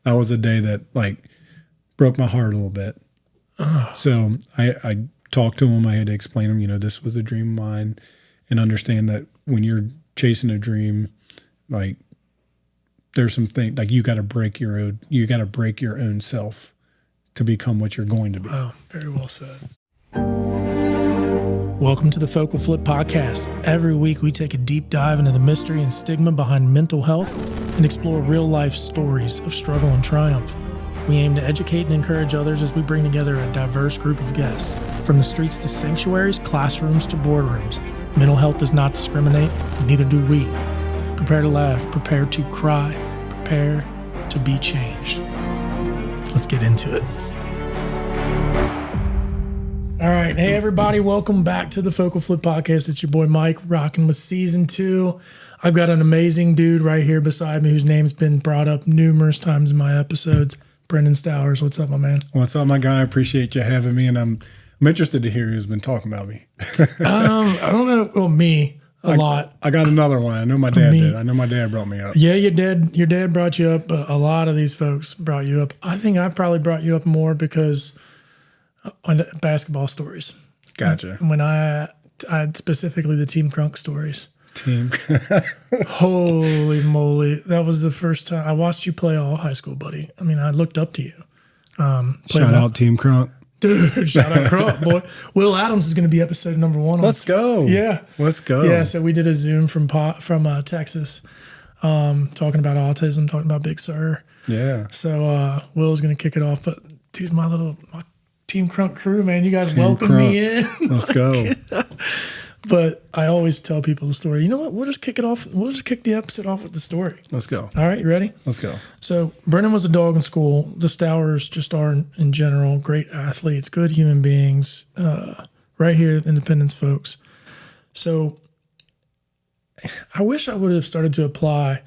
that was a day that like broke my heart a little bit. Oh. So I talked to him. I had to explain him, this was a dream of mine, and understand that when you're chasing a dream, like there's some things like you got to break your own self to become what you're going to be. Oh, very well said. Welcome to the FocalFlip Podcast. Every week we take a deep dive into the mystery and stigma behind mental health and explore real-life stories of struggle and triumph. We aim to educate and encourage others as we bring together a diverse group of guests. From the streets to sanctuaries, classrooms to boardrooms, mental health does not discriminate, and neither do we. Prepare to laugh, prepare to cry, prepare to be changed. Let's get into it. All right. Hey, everybody. Welcome back to the FocalFlip Podcast. It's your boy Mike, rocking with season 2. I've got an amazing dude right here beside me whose name's been brought up numerous times in my episodes. Brenden Stowers. What's up, my man? What's up, my guy? I appreciate you having me, and I'm interested to hear who's been talking about me. I don't know. Well, me a lot. I got another one. I know my dad did. I know my dad brought me up. Yeah, your dad brought you up, but a lot of these folks brought you up. I think I probably brought you up more because on basketball stories. Gotcha. When I specifically the Team Crunk stories. Holy moly. That was the first time I watched you play all high school, buddy. I mean, I looked up to you. Shout out Team Crunk. Dude, shout out Crunk, boy. Will Adams is going to be episode number 1. Let's go. Yeah. Let's go. Yeah, so we did a Zoom from Texas, talking about autism, talking about Big Sur. Yeah. So Will's going to kick it off, but dude, my Team Crunk crew, man, you guys welcome me in. Let's go. But I always tell people the story. You know what? We'll just kick it off. We'll just kick the episode off with the story. Let's go. All right, you ready? Let's go. So Brenden was a dog in school. The Stowers just are in general great athletes, good human beings, right here at Independence, folks. So I wish I would have started to apply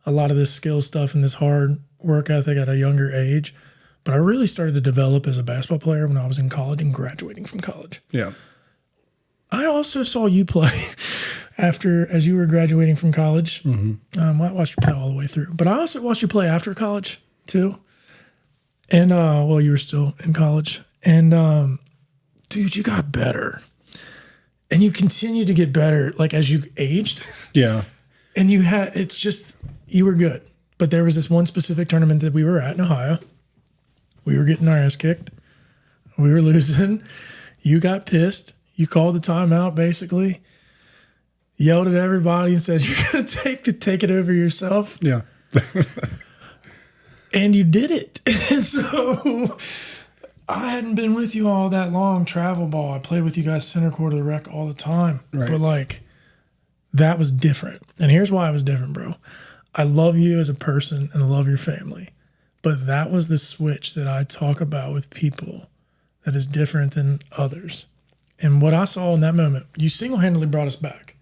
a lot of this skill stuff and this hard work ethic at a younger age. But I really started to develop as a basketball player when I was in college and graduating from college. Yeah. I also saw you play as you were graduating from college. Mm-hmm. I watched you play all the way through, but I also watched you play after college too. And you were still in college. And dude, you got better, and you continued to get better, like as you aged. Yeah. And you were good. But there was this one specific tournament that we were at in Ohio. We were getting our ass kicked. We were losing. You got pissed. You called the timeout, basically. Yelled at everybody and said, "You're going to take it over yourself." Yeah. And you did it. And so I hadn't been with you all that long, travel ball. I played with you guys center court of the rec all the time. Right. But that was different. And here's why it was different, bro. I love you as a person and I love your family. But that was the switch that I talk about with people that is different than others. And what I saw in that moment, you single-handedly brought us back.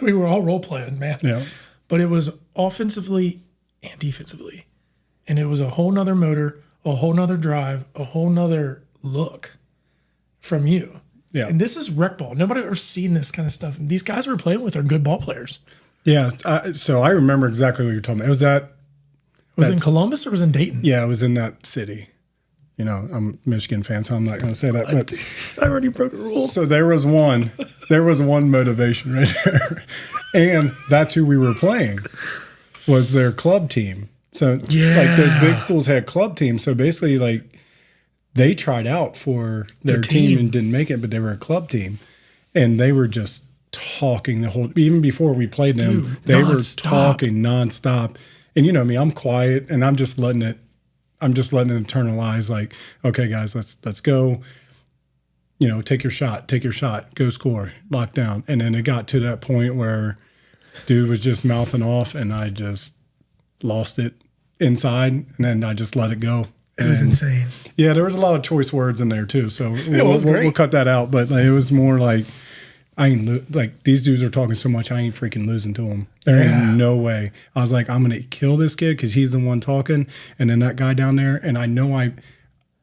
We were all role-playing, man. Yeah. But it was offensively and defensively. And it was a whole nother motor, a whole nother drive, a whole nother look from you. Yeah. And this is rec ball. Nobody ever seen this kind of stuff. And these guys we're playing with are good ball players. Yeah. So I remember exactly what you're talking about. Was it in Columbus or was it in Dayton? Yeah, it was in that city. I'm a Michigan fan, so I'm not going to say that. But I already broke a rule. So there was one motivation right there. And that's who we were playing, was their club team. So those big schools had club teams. So basically they tried out for their team and didn't make it, but they were a club team. And they were just talking even before we played them, dude, they were talking nonstop. And you know me, I'm quiet and I'm just letting it internalize, like, okay, guys, let's go. Take your shot, go score, lock down. And then it got to that point where dude was just mouthing off and I just lost it inside and then I just let it go. It was insane. Yeah, there was a lot of choice words in there too. So we'll cut that out. But it was more like, these dudes are talking so much, I ain't freaking losing to them. There ain't no way. I was like, I'm going to kill this kid because he's the one talking. And then that guy down there, and I know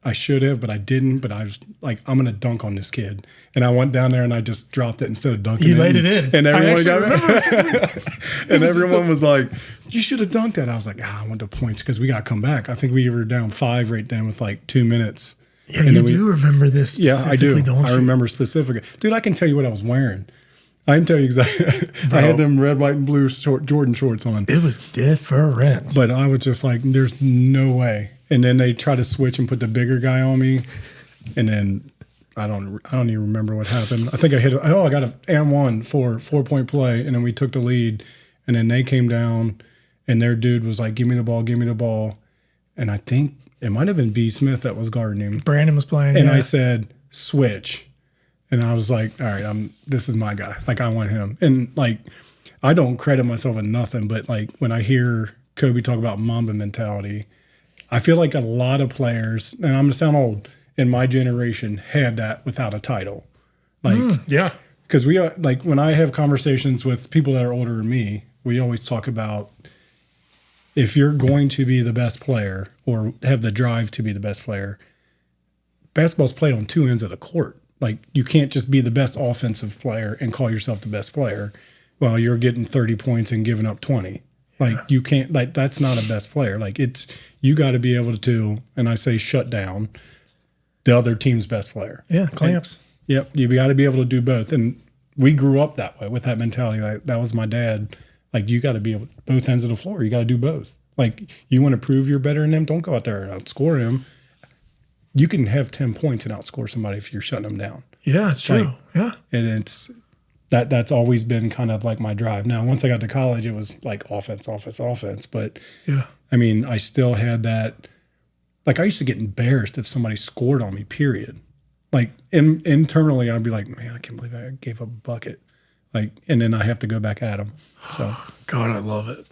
I should have, but I didn't. But I was like, I'm going to dunk on this kid. And I went down there and I just dropped it instead of dunking. You laid it in. And everyone and everyone was like, you should have dunked that. I was like, I went to points because we got to come back. I think we were down 5 right then with like 2 minutes. Yeah, and you do remember this specifically, I do. Don't you? I remember specifically. Dude, I can tell you what I was wearing. I can tell you exactly. I had them red, white, and blue Jordan shorts on. It was different. But I was just like, there's no way. And then they try to switch and put the bigger guy on me. And then I don't even remember what happened. I think I got an and one for 4-point play. And then we took the lead. And then they came down and their dude was like, give me the ball. And I think it might have been B. Smith that was guarding him. Brandon was playing. And I said, switch. And I was like, all right, this is my guy. Like, I want him. And, like, I don't credit myself in nothing, but, like, when I hear Kobe talk about Mamba mentality, I feel like a lot of players, and I'm going to sound old, in my generation had that without a title. Like, yeah. Because we are, like, when I have conversations with people that are older than me, we always talk about if you're going to be the best player or have the drive to be the best player, basketball's played on 2 ends of the court. Like, you can't just be the best offensive player and call yourself the best player while you're getting 30 points and giving up 20. Like, you can't, like, that's not a best player. Like, you got to be able to, and I say shut down the other team's best player. Yeah, clamps. Yep, you got to be able to do both. And we grew up that way with that mentality. Like, that was my dad. Like, you got to be able both ends of the floor. You got to do both. Like, you want to prove you're better than them, don't go out there and outscore him. You can have 10 points and outscore somebody if you're shutting them down. Yeah, it's true. Like, and it's that's always been kind of like my drive. Now, once I got to college, it was like offense. But yeah, I mean, I still had that. Like, I used to get embarrassed if somebody scored on me, period. Like, internally, I'd be like, man, I can't believe I gave up a bucket. Like, and then I have to go back at them. So, God, I love it.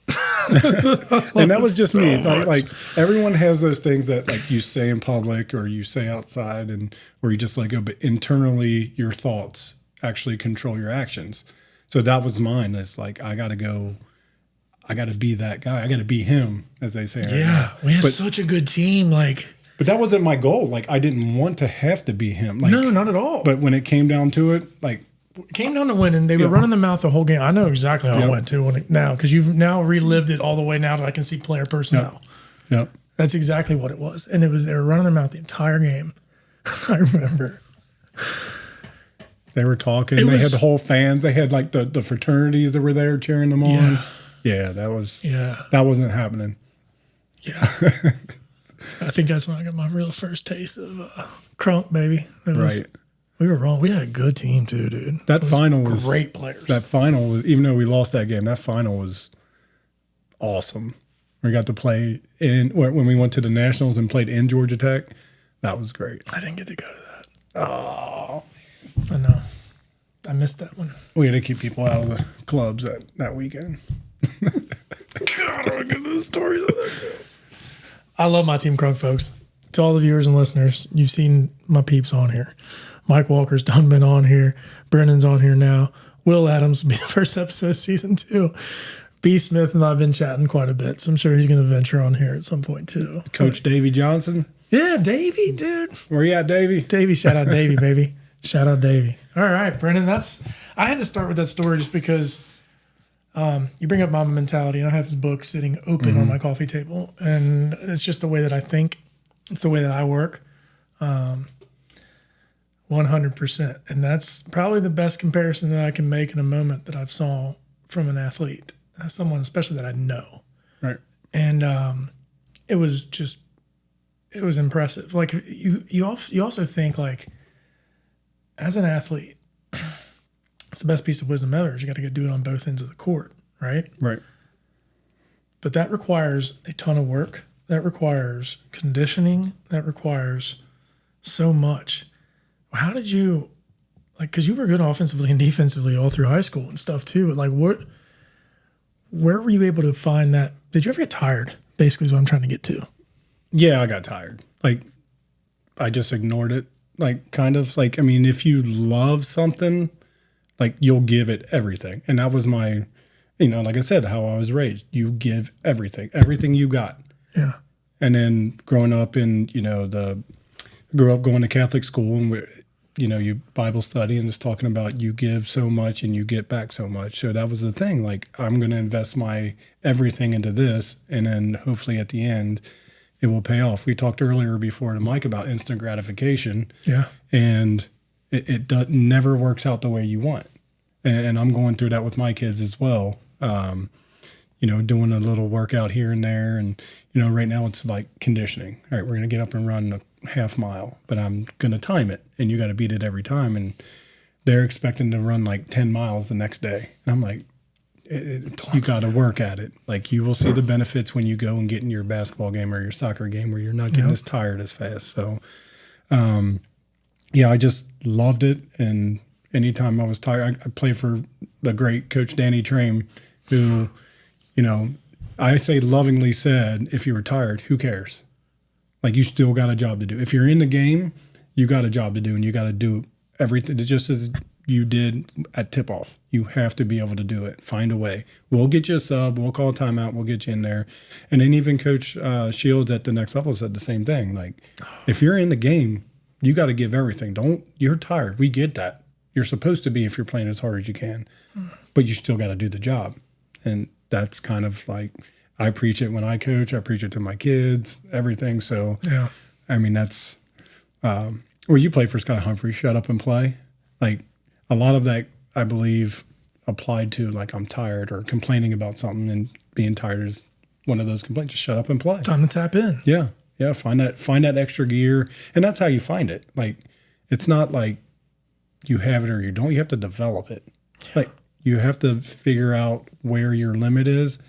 And that was just so me. Like, everyone has those things that, like, you say in public or you say outside, and or you just let go. But internally, your thoughts actually control your actions. So that was mine. It's like, I got to be that guy. I got to be him, as they say. Yeah, we had such a good team. Like, but that wasn't my goal. Like, I didn't want to have to be him. Like, no, not at all. But when it came down to it, like, it came down to winning. They were running the mouth the whole game. I know exactly how it went too now, because you've now relived it all the way now that I can see player personnel. Yep. That's exactly what it was. And they were running their mouth the entire game. I remember. They were talking. They had the whole fans. They had like the fraternities that were there cheering them on. Yeah, that wasn't happening. Yeah. I think that's when I got my real first taste of crunk, baby. We were wrong. We had a good team too, dude. That final was great players. That final was, even though we lost that game, that final was awesome. We got to play when we went to the Nationals and played in Georgia Tech. That was great. I didn't get to go to that. Oh, I know. I missed that one. We had to keep people out of the clubs that weekend. God, I get those stories of that too. I love my team crunk, folks. To all the viewers and listeners, you've seen my peeps on here. Mike Walker's done been on here. Brennan's on here now. Will Adams will be the first episode of season 2. B. Smith and I have been chatting quite a bit, so I'm sure he's going to venture on here at some point too. Coach Davey Johnson. Yeah, Davey, dude. Where you at, Davey? Davey, shout out Davey, baby. Shout out Davey. All right, Brendan, I had to start with that story just because you bring up Mamba Mentality, and I have his book sitting open on my coffee table, and it's just the way that I think. It's the way that I work. 100%. And that's probably the best comparison that I can make in a moment that I've saw from an athlete, someone especially that I know. Right. And it was impressive. Like, you also think, like, as an athlete, it's the best piece of wisdom ever is you got to do it on both ends of the court, right? Right. But that requires a ton of work. That requires conditioning. That requires so much. How did you, like, because you were good offensively and defensively all through high school and stuff too. But, like, where were you able to find that? Did you ever get tired? Basically is what I'm trying to get to. Yeah, I got tired. Like, I just ignored it. Like, kind of like, I mean, if you love something, like, you'll give it everything. And that was my, like I said, how I was raised. You give everything you got. Yeah. And then growing up in, grew up going to Catholic school, and you Bible study, and it's talking about you give so much and you get back so much. So that was the thing. Like, I'm going to invest my everything into this, and then hopefully at the end it will pay off. We talked earlier before to Mike about instant gratification. Yeah. And it never works out the way you want. And I'm going through that with my kids as well. Doing a little workout here and there. And, right now it's like conditioning. All right, we're going to get up and run a half mile, but I'm going to time it. And you got to beat it every time. And they're expecting to run like 10 miles the next day. And I'm like, you got to work at it. Like, you will see the benefits when you go and get in your basketball game or your soccer game where you're not getting as tired as fast. So, I just loved it. And anytime I was tired, I played for the great Coach Danny Trame, who, I say lovingly said, if you were tired, who cares? Like, you still got a job to do. If you're in the game, you got a job to do, and you got to do everything just as you did at tip-off. You have to be able to do it. Find a way. We'll get you a sub. We'll call a timeout. We'll get you in there. And then even Coach Shields at the next level said the same thing. Like, if you're in the game, you got to give everything. You're tired. We get that. You're supposed to be if you're playing as hard as you can. But you still got to do the job. And that's kind of like, I preach it when I coach. I preach it to my kids, everything. So, I mean, that's where you play for Scott Humphrey, shut up and play. Like, a lot of that, I believe, applied to, like, I'm tired or complaining about something, and being tired is one of those complaints. Just shut up and play. Time to tap in. Yeah. Yeah. Find that extra gear. And that's how you find it. Like, it's not like you have it or you don't. You have to develop it. Like, you have to figure out where your limit is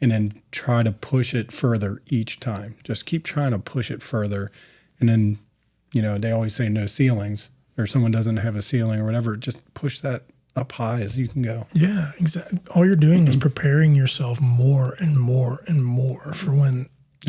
and then try to push it further each time. Just keep trying to push it further. And then, they always say no ceilings, or someone doesn't have a ceiling or whatever. Just push that up high as you can go. Yeah, exactly. All you're doing is preparing yourself more and more and more for when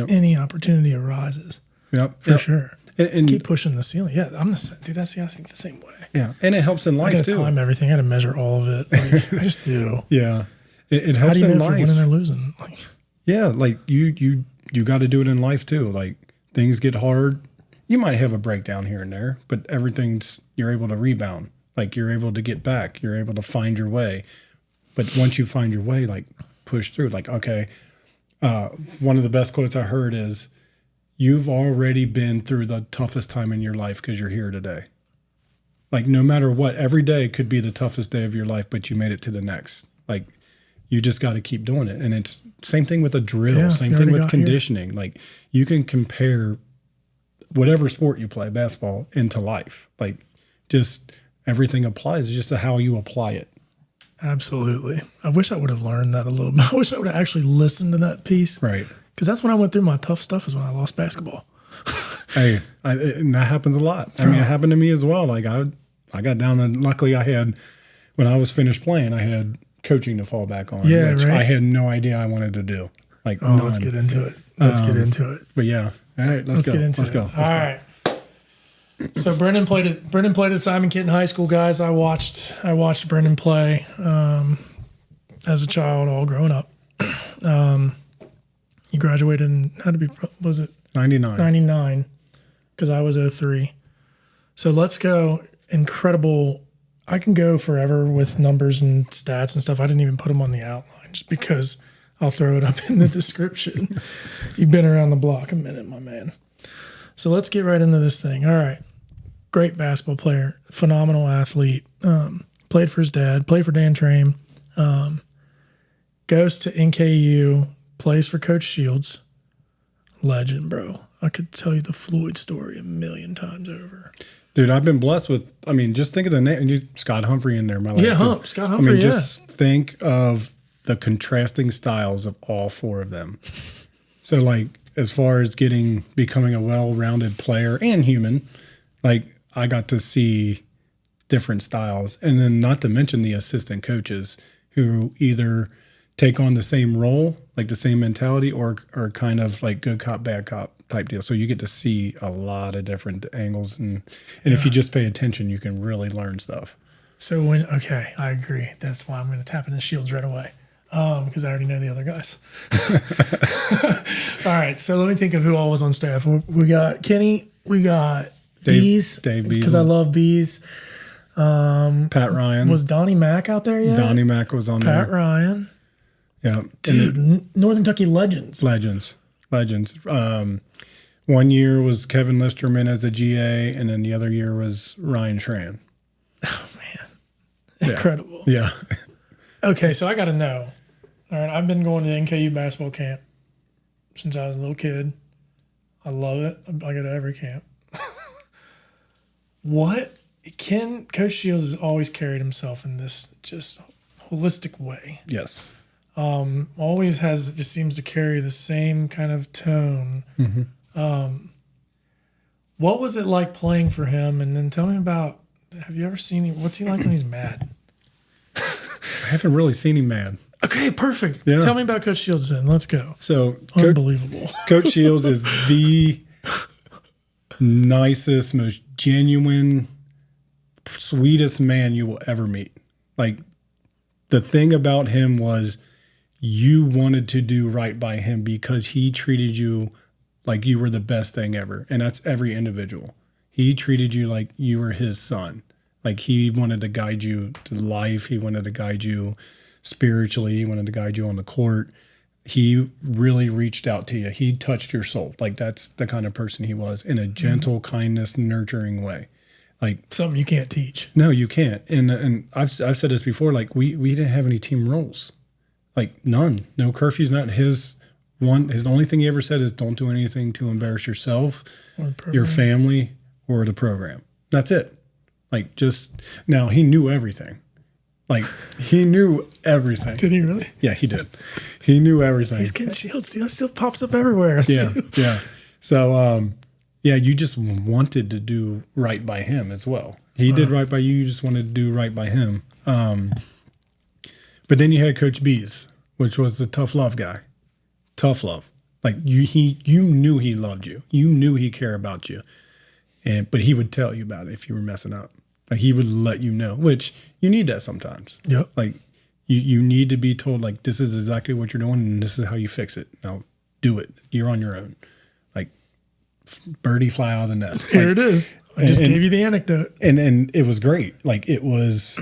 any opportunity arises. Yep. For sure. And keep pushing the ceiling. Yeah, I think the same way. Yeah, and it helps in life, I gotta time everything. I got to measure all of it. Like, I just do. Yeah. It helps in life. How do you know if you're winning or losing? Like, yeah, like you got to do it in life too. Like, things get hard. You might have a breakdown here and there, but you're able to rebound. Like, you're able to get back. You're able to find your way. But once you find your way, like, push through. Like, okay, one of the best quotes I heard is, you've already been through the toughest time in your life because you're here today. Like, no matter what, every day could be the toughest day of your life, but you made it to the next. Like, you just got to keep doing it. And it's same thing with a drill, same thing with conditioning. Here. Like, you can compare whatever sport you play, basketball, into life. Like, just everything applies. It's just how you apply it. Absolutely. I wish I would have learned that a little bit. I wish I would have actually listened to that piece. Right. Because that's when I went through my tough stuff, is when I lost basketball. Hey, and that happens a lot. I mean, it happened to me as well. Like, I got down, and luckily when I was finished playing, I had coaching to fall back on, which I had no idea I wanted to do. Like, let's get into it. Get into it. But yeah, all right, let's go. Let's go. All right. So Brenden played at Simon Kitten High School, guys. I watched Brenden play as a child, all growing up. He graduated in, was it 99? 99, because I was 03. So let's go. Incredible. I can go forever with numbers and stats and stuff. I didn't even put them on the outline just because I'll throw it up in the description. You've been around the block a minute, my man. So let's get right into this thing. All right. Great basketball player, phenomenal athlete. Played for his dad, played for Dan Trame. Goes to NKU, plays for Coach Shields. Legend, bro. I could tell you the Floyd story a million times over. Dude, I've been blessed with, just think of the name, Scott Humphrey in there. Scott Humphrey, just think of the contrasting styles of all four of them. So, like, as far as becoming a well-rounded player and human, like, I got to see different styles. And then not to mention the assistant coaches who either take on the same role, like the same mentality, or kind of like good cop, bad cop type deal. So you get to see a lot of different angles. And if you just pay attention, you can really learn stuff. So I agree. That's why I'm going to tap into Shields right away. Because I already know the other guys. All right. So let me think of who all was on staff. We got Kenny We got Dave Bees, Bees. because I love Bees. Pat Ryan. Was Donnie Mack out there yet? Donnie Mack was on Pat there. Ryan. Yeah. Dude, Northern Kentucky legends. Legends. 1 year was Kevin Listerman as a GA, and then the other year was Ryan Schran. Oh, man. Incredible. Yeah. Okay, so I got to know. All right, I've been going to the NKU basketball camp since I was a little kid. I love it. I go to every camp. What? Coach Shields has always carried himself in this just holistic way. Yes. Always just seems to carry the same kind of tone. Mm-hmm. What was it like playing for him? And then tell me about, have you ever seen him? What's he like when he's mad? I haven't really seen him mad. Okay, perfect. Yeah. Tell me about Coach Shields then. Let's go. So Unbelievable. Coach Shields is the nicest, most genuine, sweetest man you will ever meet. Like, the thing about him was you wanted to do right by him because he treated you like you were the best thing ever. And that's every individual. He treated you like you were his son. Like, he wanted to guide you to life. He wanted to guide you spiritually. He wanted to guide you on the court. He really reached out to you. He touched your soul. Like, that's the kind of person he was, in a gentle, kindness, nurturing way. Like, something you can't teach. No, you can't. And I've said this before. Like, we didn't have any team roles. Like, none. No curfews. Not his one. His only thing he ever said is, don't do anything to embarrass yourself, your family, or the program. That's it. Like, just, now he knew everything. Like, he knew everything. Did he really? Yeah, he did. He knew everything. He's getting Shields, dude. It still pops up everywhere. Yeah, yeah. So, yeah, you just wanted to do right by him as well. He did right by you. You just wanted to do right by him. But then you had Coach Bees, which was the tough love guy. Tough love. Like, you knew he loved you. You knew he cared about you. But he would tell you about it if you were messing up. Like, he would let you know, which you need that sometimes. Yep. Like, you need to be told, like, this is exactly what you're doing and this is how you fix it. Now, do it. You're on your own. Like, birdie fly out of the nest. Here it is. I just gave you the anecdote. And it was great. Like, it was,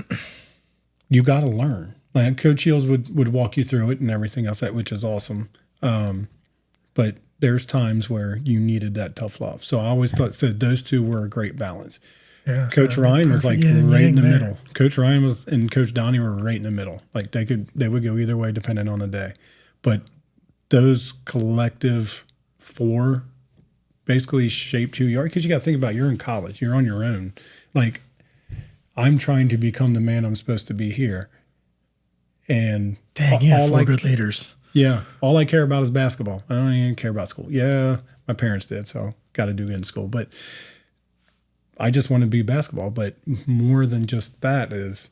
you got to learn. Like, Coach Shields would walk you through it and everything else, which is awesome. But there's times where you needed that tough love. So I always said those two were a great balance. Yeah, Coach Ryan was like right in the middle. Coach Ryan and Coach Donnie were right in the middle. Like, they would go either way depending on the day. But those collective four basically shaped who you are, because you got to think about, you're in college, you're on your own. Like, I'm trying to become the man I'm supposed to be here. And dang, you have four good leaders. Yeah. All I care about is basketball. I don't even care about school. Yeah, my parents did, so got to do good in school. But I just want to be basketball. But more than just that is,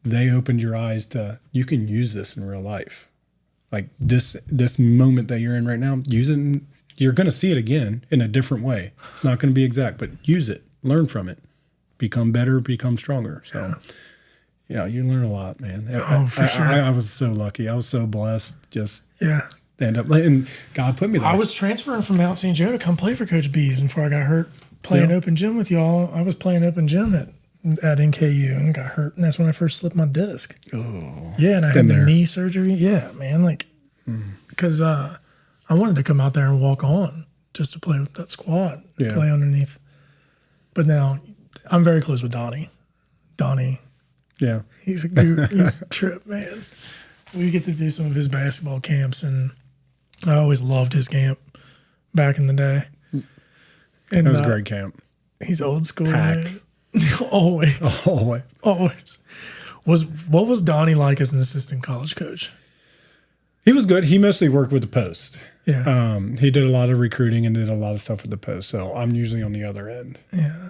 they opened your eyes to, you can use this in real life. Like, this moment that you're in right now, use it. You're going to see it again in a different way. It's not going to be exact, but use it. Learn from it. Become better, become stronger. So, yeah, you learn a lot, man. For sure. I was so lucky. I was so blessed. Just end up, and God put me there. I was transferring from Mount St. Joe to come play for Coach Bees before I got hurt playing open gym with y'all. I was playing open gym at NKU and got hurt, and that's when I first slipped my disc. Oh, yeah, and I had the knee surgery. Yeah, man, like because I wanted to come out there and walk on just to play with that squad, and play underneath. But now I'm very close with Donnie. Yeah, he's a dude. He's a trip, man. We get to do some of his basketball camps, and I always loved his camp back in the day. And that was a great camp. He's old school, packed. Man. Always. What was Donnie like as an assistant college coach? He was good. He mostly worked with the post. Yeah. He did a lot of recruiting and did a lot of stuff with the post. So I'm usually on the other end. Yeah.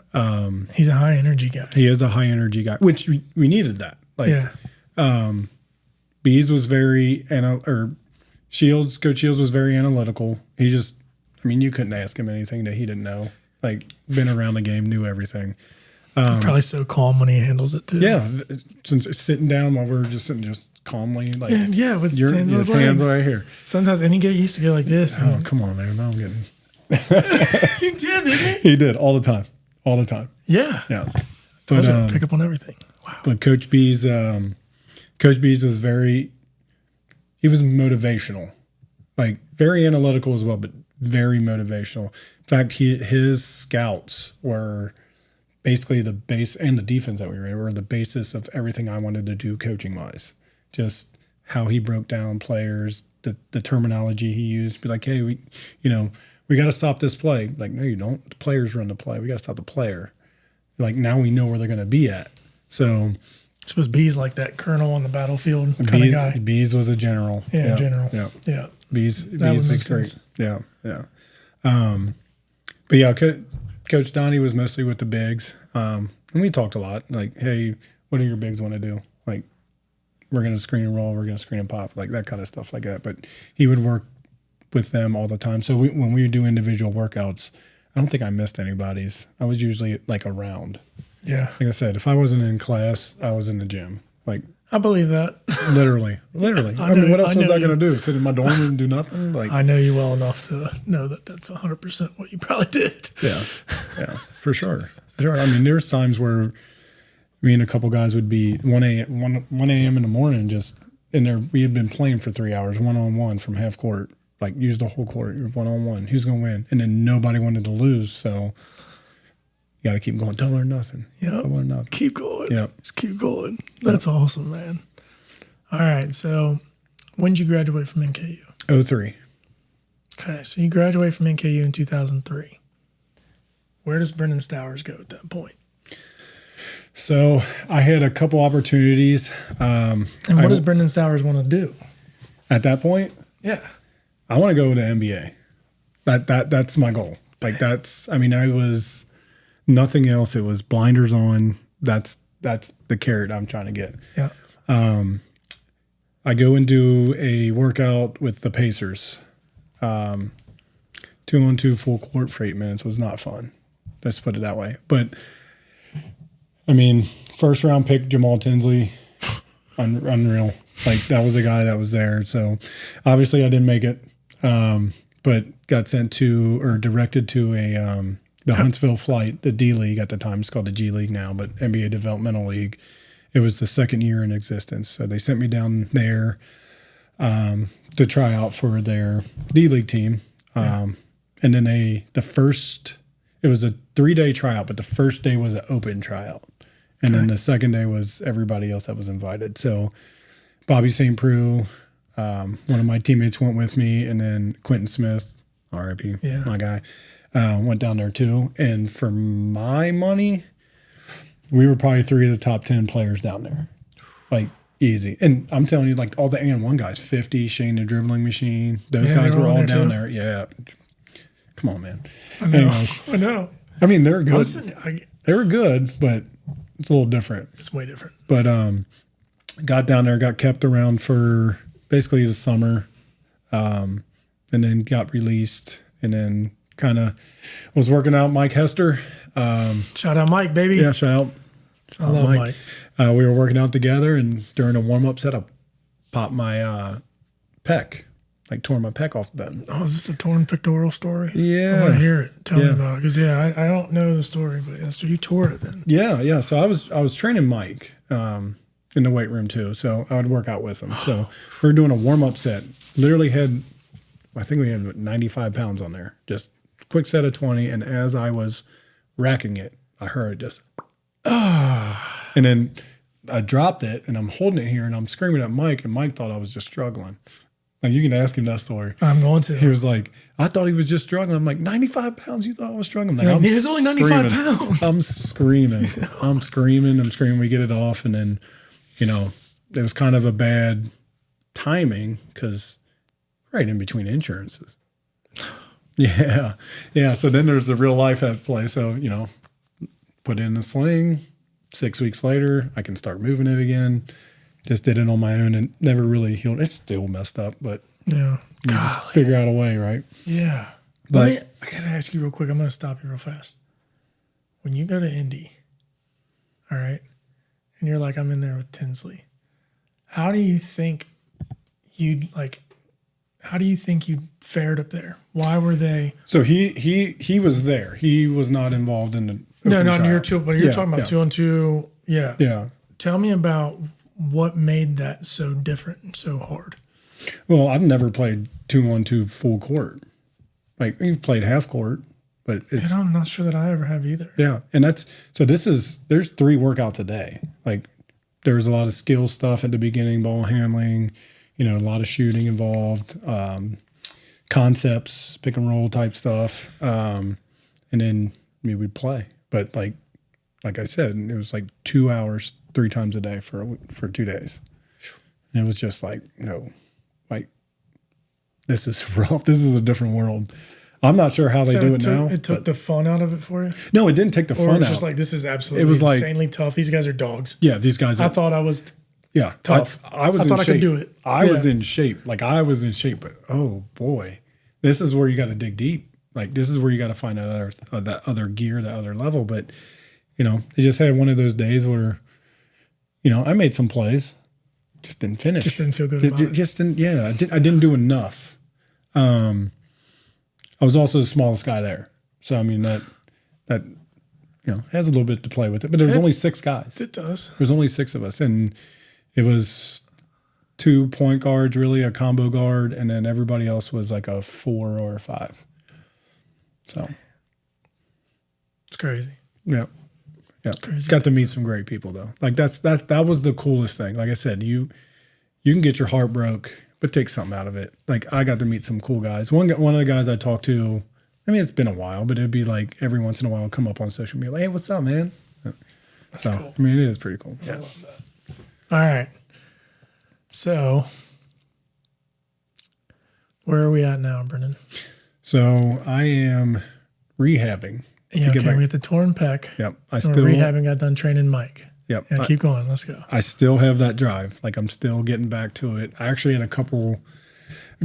He's a high energy guy. He is a high energy guy, which we needed that. Like, Bees was Coach Shields was very analytical. He just, you couldn't ask him anything that he didn't know. Like, been around the game, knew everything. Probably so calm when he handles it too. Yeah. Since sitting down while we were just sitting calmly, like, with your hands right here. Sometimes, and he used to go like this. Oh, come on, man. Now I'm getting He did, didn't he? He did all the time. All the time. Yeah. Yeah. But But pick up on everything. Wow. but Coach B's was he was motivational. Like very analytical as well, but very motivational. In fact, his scouts were basically the base, and the defense that we were the basis of everything I wanted to do coaching wise. Just how he broke down players, the terminology he used. Be like, hey, we got to stop this play. Like, no, you don't. The players run the play. We got to stop the player. Like now we know where they're going to be at. So was Bees like that colonel on the battlefield kind of guy? Bees was a general. Yeah, general. Yeah. Bees That would was make great. sense. Yeah. But yeah, Coach Donnie was mostly with the bigs. And we talked a lot. Like, hey, what do your bigs want to do? Like, we're going to screen and roll. We're going to screen and pop. Like that kind of stuff like that. But he would work with them all the time. So when we would do individual workouts, I don't think I missed anybody's. I was usually like around. Yeah. Like I said, if I wasn't in class, I was in the gym. Like I believe that. literally. I mean, what else was I going to do? Sit in my dorm and do nothing? Like I know you well enough to know that that's 100% what you probably did. Yeah, for sure. I mean, there's times where me and a couple guys would be 1 a.m. in the morning just in there. We had been playing for 3 hours, 1-on-1 from half court, like use the whole court, 1-on-1. Who's going to win? And then nobody wanted to lose, so you got to keep going. Double or nothing. Yeah. Double or nothing. Keep going. Yeah. Just keep going. That's awesome, man. All right. So when did you graduate from NKU? 03. Okay. So you graduate from NKU in 2003. Where does Brenden Stowers go at that point? So I had a couple opportunities. And what does Brenden Stowers want to do? At that point, Yeah. I want to go to NBA. That's my goal. Like I was nothing else. It was blinders on. That's the carrot I'm trying to get. Yeah. I go and do a workout with the Pacers. 2-on-2 full court for 8 minutes was not fun. Let's put it that way. But I mean, first round pick Jamal Tinsley, unreal. Like that was a guy that was there. So obviously I didn't make it, but got sent to or directed to the Huntsville Flight, the D League at the time. It's called the G League now, but NBA Developmental League. It was the second year in existence. So they sent me down there to try out for their D League team. And then it was a 3-day tryout, but the first day was an open tryout. And then the second day was everybody else that was invited. So Bobby St. Preux, one of my teammates went with me, and then Quentin Smith, RIP, my guy, went down there too. And for my money, we were probably 3 of the top 10 players down there. Like easy. And I'm telling you, like all the A&1 guys, 50, Shane the dribbling machine, those guys were all down there. Yeah. Come on, man. I know. Anyways, I know. I mean, they're good. Listen, They were good, but it's a little different. it's way different. But got down there, got kept around for basically the summer, and then got released, and then kind of was working out Mike Hester. Shout out Mike, baby. Yeah, shout out. I love Mike. We were working out together, and during a warm-up set, I popped my pec. Like tore my pec off the bed. Oh, is this a torn pectoral story? Yeah. I want to hear it. Tell me about it. Because, I don't know the story, but you tore it then. Yeah. So I was training Mike in the weight room too. So I would work out with him. So we were doing a warm-up set. Literally I think we had 95 pounds on there. Just quick set of 20. And as I was racking it, I heard just, and then I dropped it, and I'm holding it here, and I'm screaming at Mike, and Mike thought I was just struggling. Like, you can ask him that story. I'm going to. He was like, I thought he was just struggling. I'm like, 95 pounds? You thought I was struggling? Like, man, it's only 95 pounds. I'm screaming. I'm screaming. We get it off. And then, it was kind of a bad timing because right in between insurances. Yeah. Yeah. So then there's the real life at play. So, put in the sling. 6 weeks later, I can start moving it again. Just did it on my own and never really healed. It's still messed up, but you just figure out a way, right? Yeah. But I got to ask you real quick. I'm going to stop you real fast. When you go to Indy, all right, and you're like, I'm in there with Tinsley, how do you think How do you think you fared up there? Why were they? So he was there. He was not involved in the No, not in trial. year two, but you're talking about 2-on-2. Yeah. Yeah. Tell me about what made that so different and so hard. Well, I've never played 2-on-2 full court. Like you've played half court, but it's. And I'm not sure that I ever have either. Yeah, and there's 3 workouts a day. Like there's a lot of skill stuff at the beginning, ball handling, a lot of shooting involved, concepts, pick and roll type stuff, and then we'd play. But like I said, it was like 2 hours 3 times a day for 2 days, and it was just like this is rough. This is a different world. I'm not sure how they do it now. It took the fun out of it for you? No, it didn't take the fun out. It was just like, this is absolutely insanely tough. These guys are dogs. Yeah, these guys I thought I was tough. I was in thought shape. I could do it. I was in shape. Like I was in shape, but oh boy, this is where you got to dig deep. Like this is where you got to find that other gear, that other level. But they just had one of those days where, I made some plays, just didn't finish. Just didn't feel good about it. Just didn't. Yeah, I didn't do enough. I was also the smallest guy there, so I mean that has a little bit to play with it. But there was only 6 guys. It does. There was only 6 of us, and it was 2 point guards, really a combo guard, and then everybody else was like a 4 or a 5. So it's crazy. Yeah. It's crazy. Got to meet some great people though. Like that was the coolest thing. Like I said, you can get your heart broke, but take something out of it. Like I got to meet some cool guys. One of the guys I talked to, I mean, it's been a while, but it'd be like every once in a while come up on social media, like, hey, what's up, man? That's cool. I mean, it is pretty cool. I love that. All right. So where are we at now, Brenden? So I am rehabbing. Yeah, okay, we get the torn pec. Yep. We're rehabbing, got done training Mike. Yep. Yeah, keep going. Let's go. I still have that drive. Like I'm still getting back to it. I actually had a couple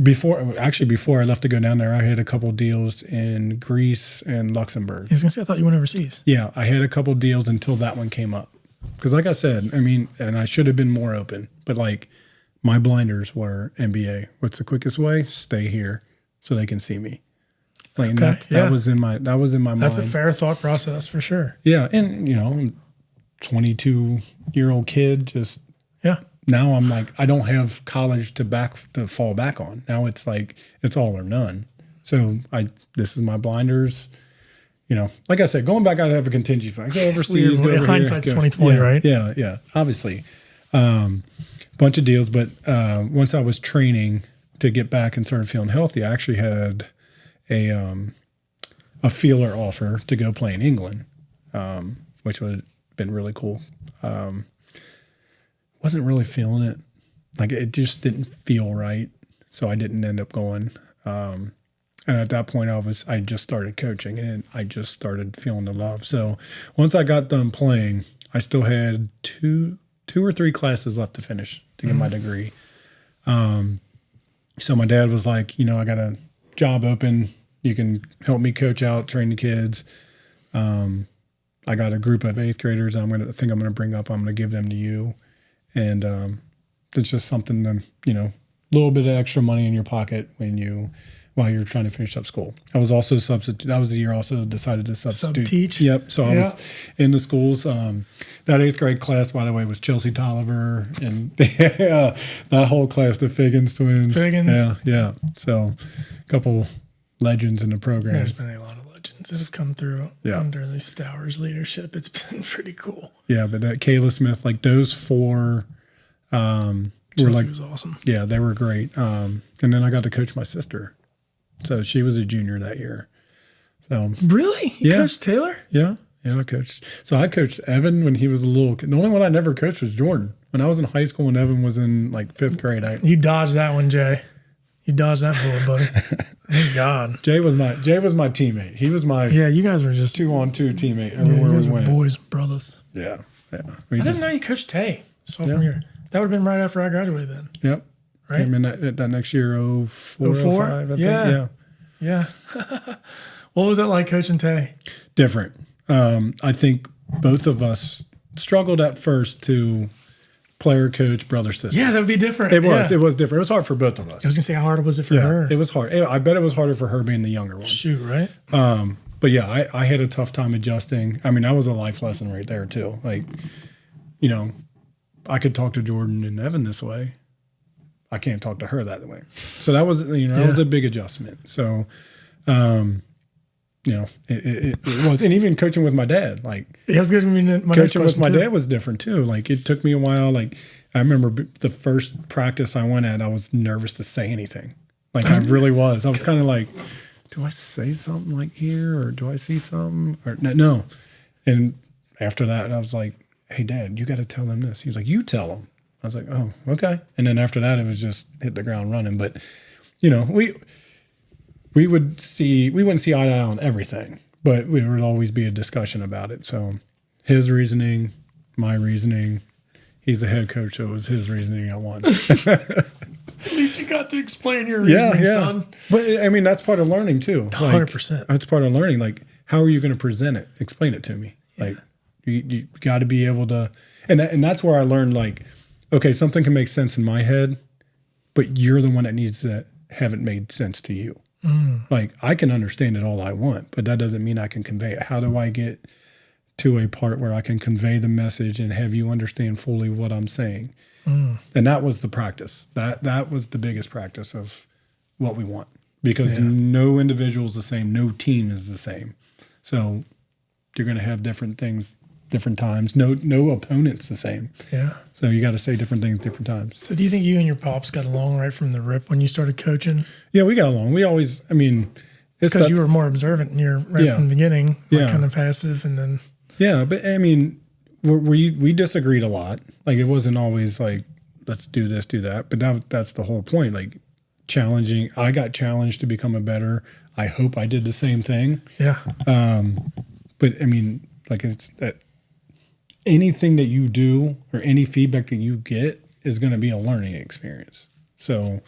before I left to go down there, I had a couple deals in Greece and Luxembourg. I was gonna say, I thought you went overseas. Yeah, I had a couple deals until that one came up. Because like I said, I mean, and I should have been more open, but like my blinders were NBA. What's the quickest way? Stay here so they can see me. Like that was in my mind. That's a fair thought process for sure. Yeah, and 22-year-old kid just now I'm like, I don't have college to fall back on. Now it's like it's all or none. So this is my blinders. Like I said, going back, I have a contingency plan. Go overseas, go over hindsight's here, 2020, right? Yeah. Obviously, bunch of deals. But once I was training to get back and started feeling healthy, I actually had a feeler offer to go play in England, which would have been really cool. Wasn't really feeling it. Like it just didn't feel right. So I didn't end up going. And at that point I just started coaching and I just started feeling the love. So once I got done playing, I still had two or three classes left to finish to get my degree. So my dad was like, I got a job open. You can help me coach out, train the kids. I got a group of 8th graders I'm going to bring up. I'm going to give them to you. And it's just something to, a little bit of extra money in your pocket while you're trying to finish up school. I was also that was the year I also decided to substitute. Sub-teach? Yep. So I was in the schools. That 8th grade class, by the way, was Chelsea Tolliver and that whole class, the Figgins twins. Yeah. So a couple legends in the program. There's been a lot of legends that have come through under the Stowers leadership. It's been pretty cool. Yeah, but that Kayla Smith, like those 4 Chelsea was awesome. Yeah, they were great. And then I got to coach my sister. So she was a junior that year. So really? You coached Taylor? Yeah, I coached. So I coached Evan when he was a little kid. The only one I never coached was Jordan. When I was in high school and Evan was in like 5th grade. You dodged that one, Jay. You dodged that bullet, buddy. Thank God. Jay was my teammate. He was my you guys were just 2-on-2 teammate everywhere we went. Boys, brothers. Yeah. I didn't know you coached Tay sophomore year. That would have been right after I graduated then. Yep. Right? Came in that next year, 04, 05, I think. Yeah. What was that like coaching Tay? Different. I think both of us struggled at first to player, coach, brother, sister. Yeah, that would be different. It was. Yeah. It was different. It was hard for both of us. I was gonna say, how hard was it for her? It was hard. I bet it was harder for her being the younger one. Shoot, right? But yeah, I had a tough time adjusting. I mean, that was a life lesson right there too. Like, you know, I could talk to Jordan and Evan this way. I can't talk to her that way. So that was, that was a big adjustment. So, it was, and even coaching with my dad, like coaching with my dad was different too. Like it took me a while. Like I remember the first practice I went at, I was nervous to say anything. Like I really was. I was kind of like, do I say something like here or do I see something or no? And after that, I was like, hey, Dad, you got to tell them this. He was like, you tell them. I was like, oh, okay. And then after that, it was just hit the ground running. But, we wouldn't see eye to eye on everything, but there would always be a discussion about it. So his reasoning, my reasoning, he's the head coach, so it was his reasoning I won. At least you got to explain your reasoning, son. But I mean, that's part of learning too. 100%. That's part of learning. Like, how are you going to present it? Explain it to me. Yeah. Like, you got to be able to, and that's where I learned, like, okay, something can make sense in my head, but you're the one that needs to have it made sense to you. Like, I can understand it all I want, but that doesn't mean I can convey it. How do I get to a part where I can convey the message and have you understand fully what I'm saying? And that was the practice. That was the biggest practice of what we want, because no individual is the same. No team is the same. So you're going to have different things, different times. No opponent's the same. Yeah. So you got to say different things different times. So do you think you and your pops got along right from the rip when you started coaching? Yeah, we got along. We always, I mean, it's because you were more observant and you're from the beginning, kind of passive, and then. Yeah, but I mean, we disagreed a lot. Like, it wasn't always like, let's do this, do that. But that's the whole point. Like, challenging. I got challenged to become a better. I hope I did the same thing. Yeah. But I mean, like, it's that anything that you do or any feedback that you get is going to be a learning experience. So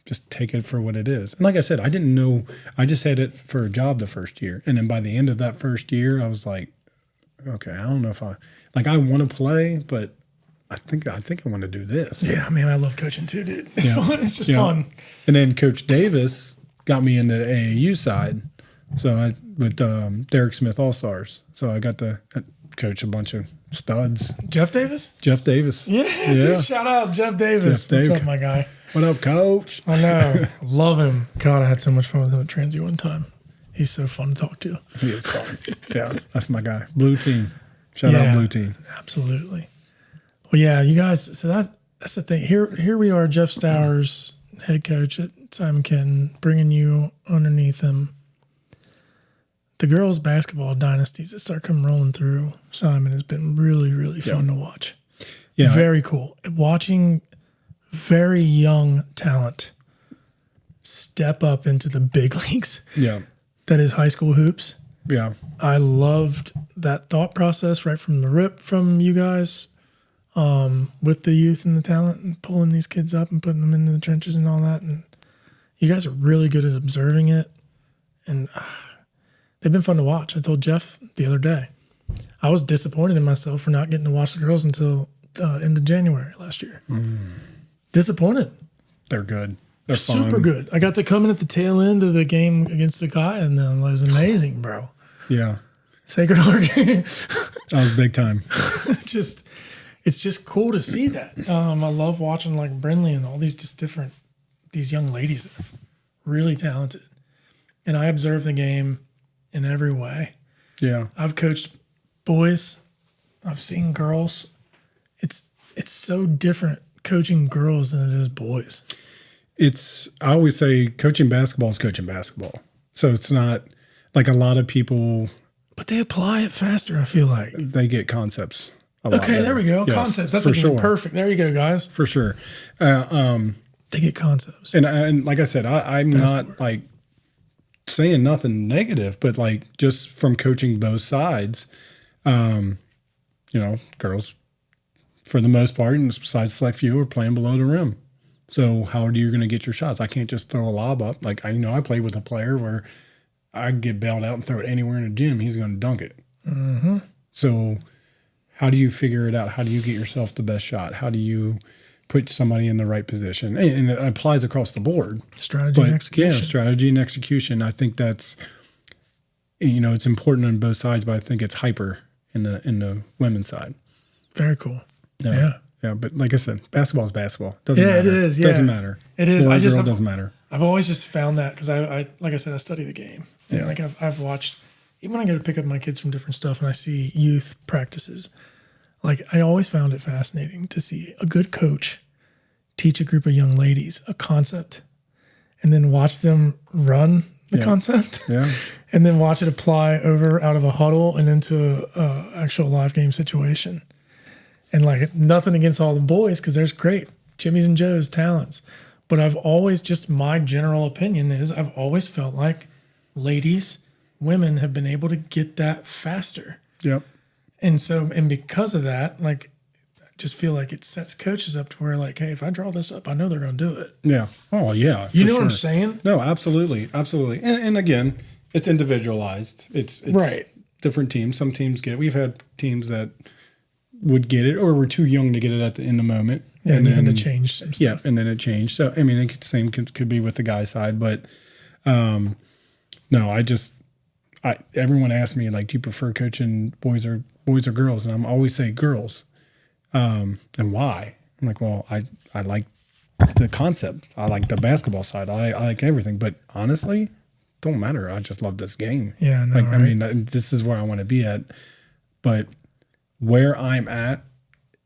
just take it for what it is. And like I said, I didn't know. I just had it for a job the first year. And then by the end of that first year, I was like, okay, I don't know if I want to play, but I think I want to do this. Yeah, man, I love coaching too, dude. It's fun. It's just fun. And then Coach Davis got me into the AAU side. So with Derek Smith All-Stars. So I got to coach a bunch of studs. Jeff Davis? Jeff Davis. Yeah. Dude, shout out Jeff Davis. What's up, my guy? What up, Coach? I know. Love him. God, I had so much fun with him at Transy one time. He's so fun to talk to. He is fun. Yeah, that's my guy. Blue team. Shout out Blue team. Absolutely. Well, yeah, you guys. So that's the thing. Here we are, Jeff Stowers, head coach at Simon Kenton, bringing you underneath him. The girls' basketball dynasties that start coming rolling through Simon has been really, really fun to watch. Yeah, very cool. Watching very young talent step up into the big leagues. Yeah. That is high school hoops. Yeah. I loved that thought process right from the rip from you guys with the youth and the talent and pulling these kids up and putting them into the trenches and all that. And you guys are really good at observing it. And they've been fun to watch. I told Jeff the other day, I was disappointed in myself for not getting to watch the girls until end of January last year. Disappointed. They're good. They're super fun. Good. I got to come in at the tail end of the game against Sakai, and then it was amazing, bro. Yeah. Sacred Heart. That was big time. It's just cool to see that. I love watching like Brendley and all these these young ladies that are really talented. And I observe the game in every way. Yeah. I've coached boys. I've seen girls. It's so different coaching girls than it is boys. I always say coaching basketball is coaching basketball. So it's not like a lot of people. But they apply it faster, I feel like. They get concepts. Okay, there we go. Yes, concepts. That's for perfect. There you go, guys. For sure. They get concepts. And like I said, I'm not like saying nothing negative, but like just from coaching both sides, girls, for the most part, and besides select few, are playing below the rim. So how are you going to get your shots? I can't just throw a lob up. Like, I played with a player where I get bailed out and throw it anywhere in the gym. He's going to dunk it. Mm-hmm. So how do you figure it out? How do you get yourself the best shot? How do you put somebody in the right position? And it applies across the board. Strategy and execution. Yeah, strategy and execution. I think that's, it's important on both sides, but I think it's hyper in the women's side. Very cool. Yeah. Yeah, but like I said, basketball is basketball. Doesn't matter. It is. Yeah. Doesn't matter. It is. Boy, girl, doesn't matter. I've always just found that because I like I said, I study the game. And like I've watched, even when I go to pick up my kids from different stuff and I see youth practices, like I always found it fascinating to see a good coach teach a group of young ladies a concept and then watch them run the concept and then watch it apply over out of a huddle and into a actual live game situation. And like nothing against all the boys because there's great Jimmy's and Joe's talents. But I've always, just my general opinion is I've always felt like women have been able to get that faster. Yep. And because of that, like, I just feel like it sets coaches up to where like, hey, if I draw this up, I know they're going to do it. Yeah. Oh, yeah. You know what I'm saying? No, absolutely. Absolutely. And again, it's individualized. It's right. Different teams. Some teams get it. We've had teams that would get it or were too young to get it in the moment. Yeah, and then it changed some stuff. Yeah, and then it changed. So, I mean, the same could be with the guy side. But, no, everyone asks me, like, do you prefer coaching boys or girls? And I'm always say girls. And why? I'm like, well, I like the concept. I like the basketball side. I like everything. But honestly, don't matter. I just love this game. Yeah, no, like, right? I mean, this is where I want to be at. But where I'm at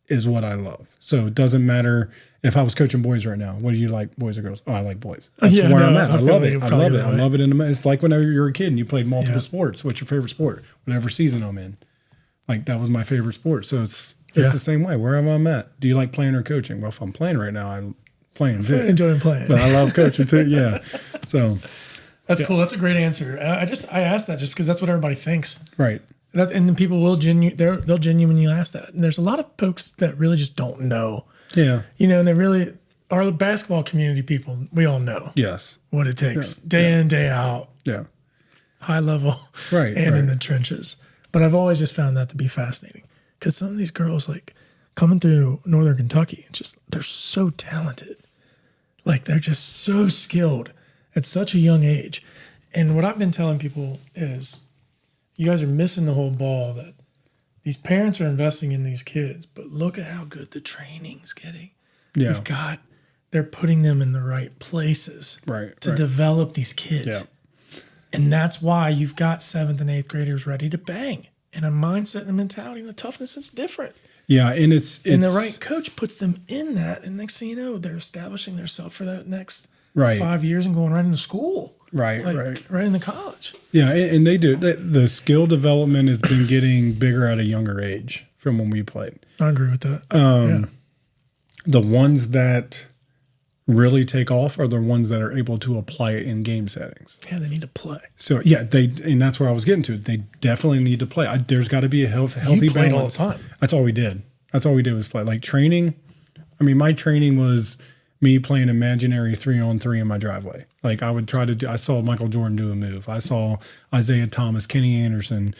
is what I love. So it doesn't matter if I was coaching boys right now. What do you like, boys or girls? Oh, I like boys. That's where I'm at. I love it. I love it. I love it. It's like whenever you're a kid and you played multiple sports. What's your favorite sport? Whatever season I'm in. Like, that was my favorite sport. So it's the same way. Wherever I'm at. Do you like playing or coaching? Well, if I'm playing right now, I'm playing too. Enjoying playing. But I love coaching too. Yeah. So that's cool. That's a great answer. I asked that just because that's what everybody thinks. Right. And then people will they'll genuinely ask that. And there's a lot of folks that really just don't know. Yeah. And they really are the basketball community people. We all know. Yes. What it takes day in, day out. Yeah. High level. Right. And in the trenches. But I've always just found that to be fascinating because some of these girls, like coming through Northern Kentucky, they're so talented. Like, they're just so skilled at such a young age. And what I've been telling people is, you guys are missing the whole ball that these parents are investing in these kids, but look at how good the training's getting. Yeah. They're putting them in the right places to develop these kids. Yeah. And that's why you've got 7th and 8th graders ready to bang in a mindset and a mentality and a toughness that's different. Yeah. And it's the right coach puts them in that. And next thing you know, they're establishing themselves for that next 5 years and going right into school. Right into college. Yeah, and they do. The skill development has been getting bigger at a younger age from when we played. I agree with that. The ones that really take off are the ones that are able to apply it in game settings. Yeah, they need to play. So, and that's where I was getting to. They definitely need to play. There's got to be a healthy balance. All the time. That's all we did. That's all we did was play. Like, training, I mean, my training was me playing imaginary 3-on-3 in my driveway. Like, I would try to I saw Michael Jordan do a move. I saw Isaiah Thomas, Kenny Anderson,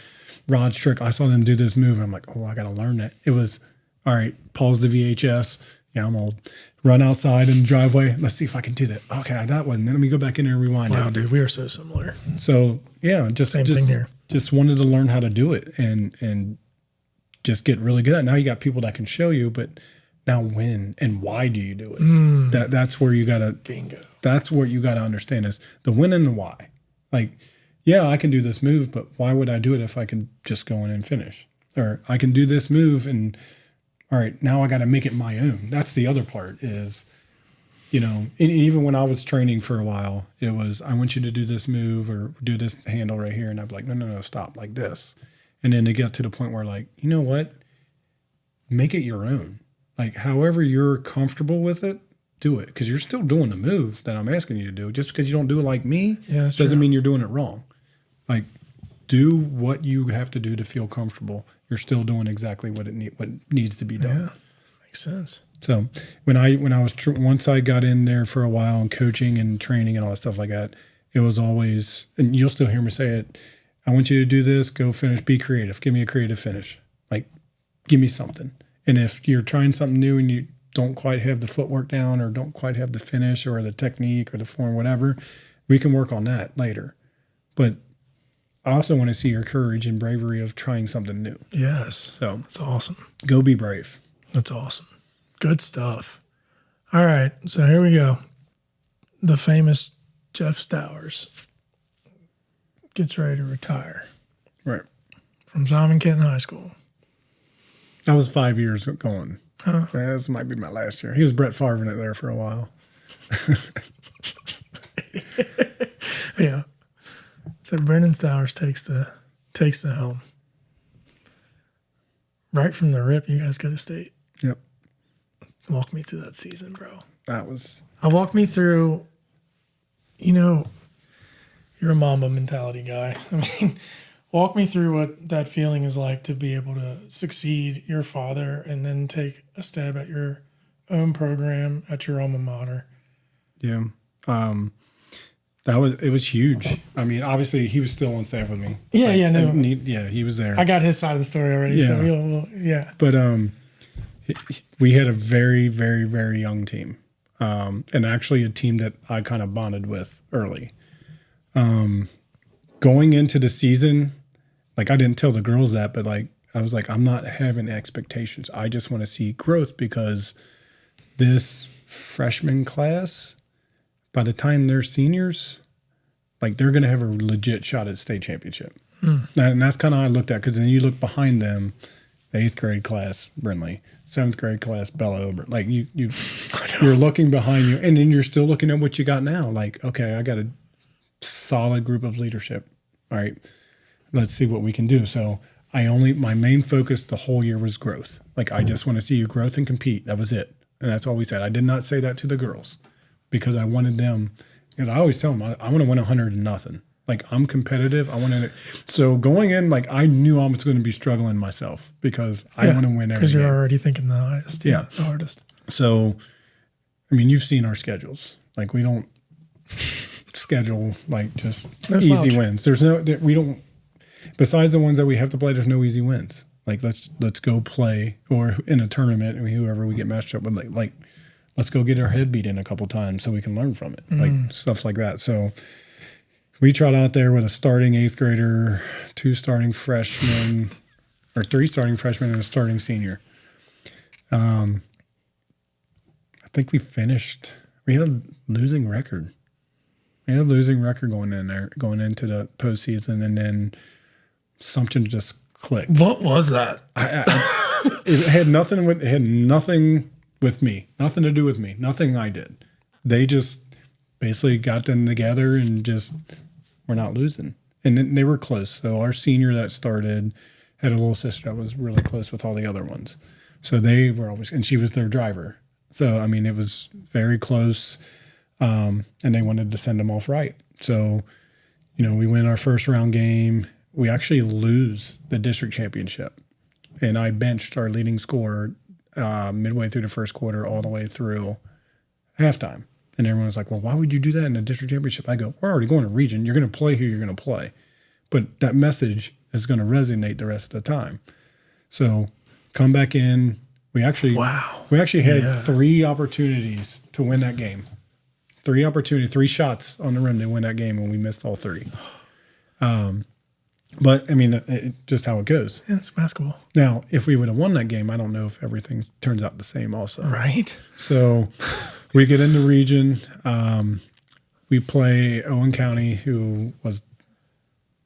Rod Strick. I saw them do this move. And I'm like, oh, I got to learn that. It was, all right, pause the VHS. Yeah, I'm old. Run outside in the driveway. Let's see if I can do that. Okay, that one. Then let me go back in there and rewind it. Wow, dude, we are so similar. So, yeah, Same thing here. Just wanted to learn how to do it and just get really good at it. Now you got people that can show you, but now when and why do you do it? That's where you got to bingo. That's what you got to understand is the when and the why. Like, yeah, I can do this move, but why would I do it if I can just go in and finish? Or I can do this move and all right, now I got to make it my own. That's the other part is, and even when I was training for a while, it was, I want you to do this move or do this handle right here. And I'd be like, no, stop, like this. And then it got to the point where, like, you know what? Make it your own. Like, however you're comfortable with it, do it. Because you're still doing the move that I'm asking you to do. Just because you don't do it like me doesn't mean you're doing it wrong. Like, do what you have to do to feel comfortable. You're still doing exactly what needs to be done. Yeah, makes sense. So when I was once I got in there for a while and coaching and training and all that stuff like that, it was always, and you'll still hear me say it, I want you to do this, go finish, be creative, give me a creative finish. Like, give me something. And if you're trying something new and you don't quite have the footwork down or don't quite have the finish or the technique or the form, whatever, we can work on that later. But I also want to see your courage and bravery of trying something new. Yes. So that's awesome. Go be brave. That's awesome. Good stuff. All right. So here we go. The famous Jeff Stowers gets ready to retire. Right. From Simon Kenton High School. That was 5 years going. Huh? This might be my last year. He was Brett Favre it there for a while. Yeah. So Brenden Stowers takes the helm. Right from the rip, you guys go to state. Yep. Walk me through that season, bro. Walk me through, you're a Mamba Mentality guy. I mean, walk me through what that feeling is like to be able to succeed your father and then take a stab at your own program at your alma mater. Yeah. It was huge. I mean, obviously he was still on staff with me. Yeah, no. He was there. I got his side of the story already. Yeah. So yeah. But we had a very, very, very young team. And actually a team that I kind of bonded with early. Going into the season, like I didn't tell the girls that, but like I was like, I'm not having expectations. I just want to see growth because this freshman class, by the time they're seniors, like they're going to have a legit shot at state championship. And that's kind of how I looked at it, because then you look behind them, the 8th grade class, Brindley, 7th grade class, Bella Ober. Like you're looking behind you, and then you're still looking at what you got now. Like, okay, I got a solid group of leadership. All right, let's see what we can do. So my main focus the whole year was growth. Like I just want to see you growth and compete. That was it. And that's all we said. I did not say that to the girls because I wanted them, because I always tell them, I want to win 100-0. Like I'm competitive. I want to. So going in, like I knew I was going to be struggling myself because I want to win every because you're game. already thinking the highest. Yeah, the hardest. So, I mean, you've seen our schedules. Like we don't schedule like just easy wins. We don't. Besides the ones that we have to play, there's no easy wins. Like let's go play or in a tournament and whoever we get matched up with, like let's go get our head beat in a couple times so we can learn from it. Like stuff like that. So we trot out there with a starting 8th grader, 2 starting freshmen, or 3 starting freshmen and a starting senior. I think we had a losing record. We had a losing record going into the postseason, and then something just clicked. What was that? It had nothing with me, nothing to do with me, nothing I did. They just basically got them together and just were not losing. And then they were close. So our senior that started had a little sister that was really close with all the other ones. So they were always, and she was their driver. So, I mean, it was very close. And they wanted to send them off right. So, we win our first round game. We actually lose the district championship. And I benched our leading scorer midway through the first quarter all the way through halftime. And everyone was like, well, why would you do that in a district championship? I go, we're already going to region. You're going to play who you're going to play. But that message is going to resonate the rest of the time. So come back in. We actually had 3 opportunities to win that game. 3 shots on the rim to win that game, and we missed all 3. But, I mean, just how it goes. Yeah, it's basketball. Now, if we would have won that game, I don't know if everything turns out the same also. Right. So we get into region. We play Owen County, who was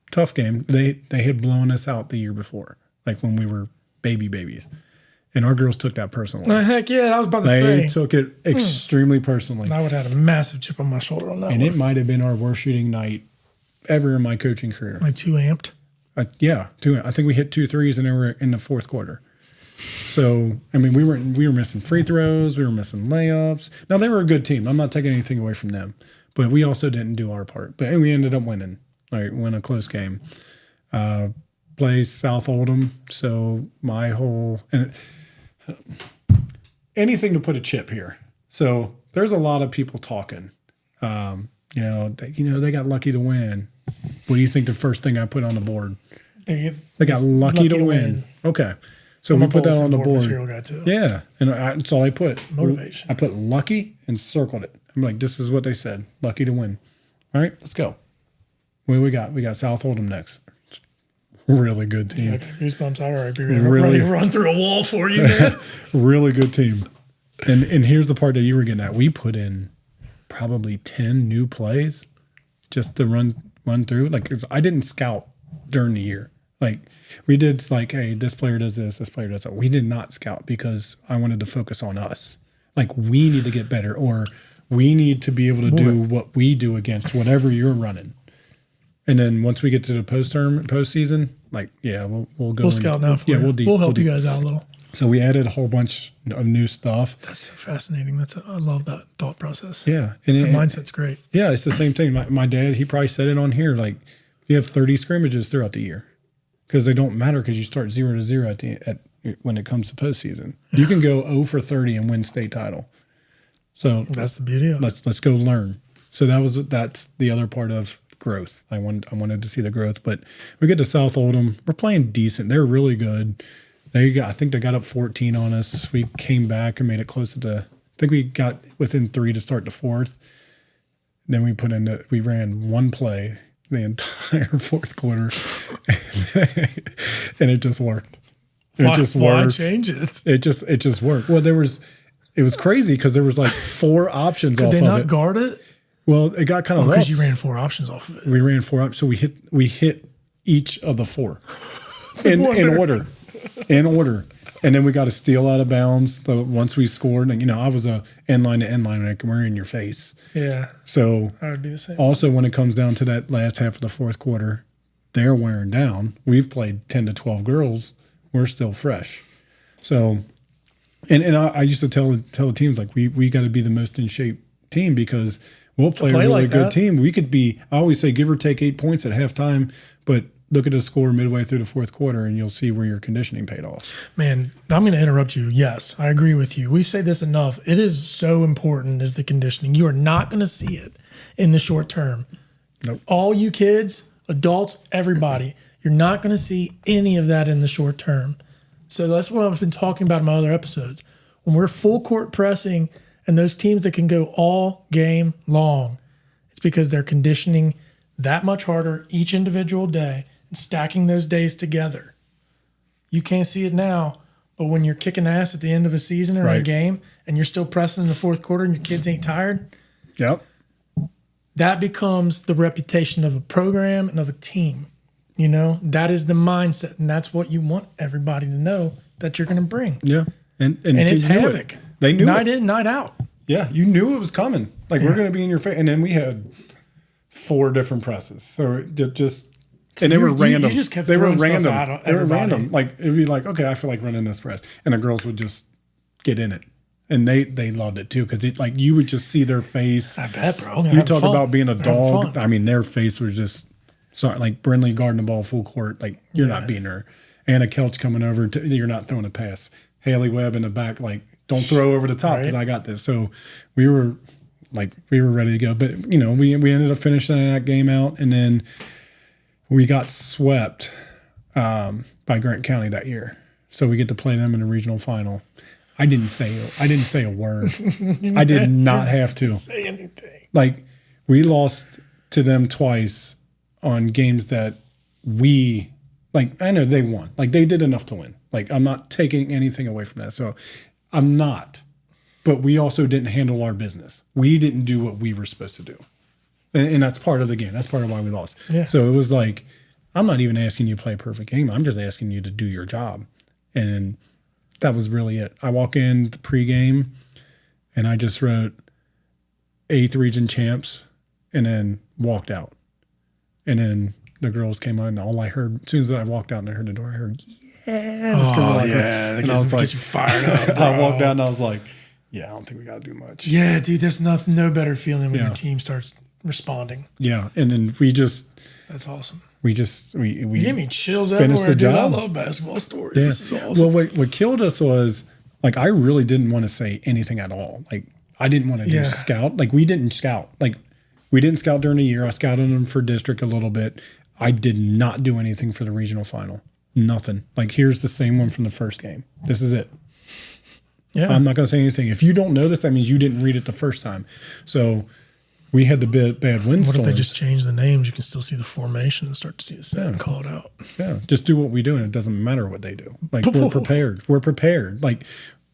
a tough game. They had blown us out the year before, like when we were babies. And our girls took that personally. Heck yeah, I was about to say. They took it extremely personally. I would have had a massive chip on my shoulder on that And one. it might have been our worst shooting night ever in my coaching career. Like 2 amped? Yeah, 2. I think we hit 2 threes and then we were in the 4th quarter. So, I mean, we were missing free throws. We were missing layups. Now, they were a good team. I'm not taking anything away from them. But we also didn't do our part. But we ended up winning. Like, win a close game. Plays South Oldham. So, my whole... anything to put a chip here. So, there's a lot of people talking. They got lucky to win. What do you think the first thing I put on the board? They got lucky to win. Okay. So we put that on the board. Material guy too. Yeah, and that's all I put. Motivation. I put lucky and circled it. I'm like, this is what they said. Lucky to win. All right, let's go. What do we got? We got South Oldham next. Really good team. Yeah, goosebumps. All right, be ready to run through a wall for you, man. Really good team. And here's the part that you were getting at. We put in probably 10 new plays just to run through. Like, 'cause I didn't scout during the year. Like, we did like, hey, this player does this player does that. We did not scout because I wanted to focus on us. Like, we need to get better, or we need to be able to do what we do against whatever you're running. And then once we get to the postseason, like, yeah, we'll go. We'll scout now for you. We'll help you guys out a little. So we added a whole bunch of new stuff. That's so fascinating. I love that thought process. Yeah. And the mindset's great. Yeah, it's the same thing. My dad, he probably said it on here, like, you have 30 scrimmages throughout the year because they don't matter because you start 0-0 when it comes to postseason. You can go 0 for 30 and win state title. So that's the beauty of it. Let's go learn. So that's the other part of growth. I wanted to see the growth, but we get to South Oldham. We're playing decent. They're really good. I think they got up 14 on us. We came back and made it close to I think we got within 3 to start the fourth. Then we ran one play the entire fourth quarter, and it just worked. Why change it? It just worked. Well, it was crazy because there was like 4 options off of it. Could they not guard it? Well, it got kind of lost. Because you ran 4 options off of it. We ran 4 options, so we hit each of the 4 in order. In order. And then we got a steal out of bounds once we scored. And, I was a end line to end line, like we're in your face. Yeah. So I would be the same. Also, when it comes down to that last half of the fourth quarter, they're wearing down. We've played 10 to 12 girls. We're still fresh. So, and I used to tell the teams, like, we got to be the most in shape team because we'll play a really like good team. We could be, I always say, give or take 8 points at halftime, but look at the score midway through the fourth quarter and you'll see where your conditioning paid off. Man, I'm going to interrupt you. Yes, I agree with you. We've said this enough. It is so important is the conditioning. You are not going to see it in the short term. Nope. All you kids, adults, everybody, you're not going to see any of that in the short term. So that's what I've been talking about in my other episodes. When we're full court pressing and those teams that can go all game long, it's because they're conditioning that much harder each individual day and stacking those days together. You can't see it now, but when you're kicking ass at the end of a season or a game and you're still pressing in the fourth quarter and your kids ain't tired, that becomes the reputation of a program and of a team. That is the mindset, and that's what you want everybody to know that you're going to bring. Yeah, and it's havoc. They knew night in, night out. Yeah, you knew it was coming. Like, we're going to be in your face. And then we had 4 different presses. So it just, and they were random. You just kept throwing stuff out. They were random. Like, it'd be like, okay, I feel like running this press. And the girls would just get in it. And they loved it too. Because you would just see their face. I bet, bro. You talk about being a dog. I mean, their face was just, sorry, like Brindley guarding the ball full court. Like, you're not beating her. Anna Kelch coming over. You're not throwing a pass. Haley Webb in the back, like, don't throw over the top because I got this. So we were ready to go. But, we ended up finishing that game out, and then we got swept by Grant County that year. So we get to play them in the regional final. I didn't say a word. I did not have to say anything. Like, we lost to them twice on games that we, like, I know they won. Like, they did enough to win. Like, I'm not taking anything away from that. So I'm not. But we also didn't handle our business. We didn't do what we were supposed to do. And that's part of the game. That's part of why we lost. Yeah. So it was like, I'm not even asking you to play a perfect game. I'm just asking you to do your job. And that was really it. I walk in the pregame, and I just wrote 8th region champs and then walked out. And then the girls came on, and all I heard, as soon as I walked out and I heard the door, I heard, yeah. That gets you fired up, bro. I walked out and I was like, yeah, I don't think we got to do much. Yeah, dude, there's no better feeling when your team starts responding. Yeah, and then that's awesome. We you gave me chills finished everywhere, the job. Dude, I love basketball stories. Yeah. This is awesome. Well, what killed us was, like, I really didn't want to say anything at all. Like, I didn't want to do scout. Like, we didn't scout. Like, we didn't scout during the year. I scouted them for district a little bit. I did not do anything for the regional final. Nothing. Like, here's the same one from the first game. This is it. Yeah. I'm not going to say anything. If you don't know this, that means you didn't read it the first time. So we had the bad windstorms. What if they just change the names? You can still see the formation and start to see the set and call it out. Yeah. Just do what we do, and it doesn't matter what they do. Like, we're prepared. We're prepared. Like,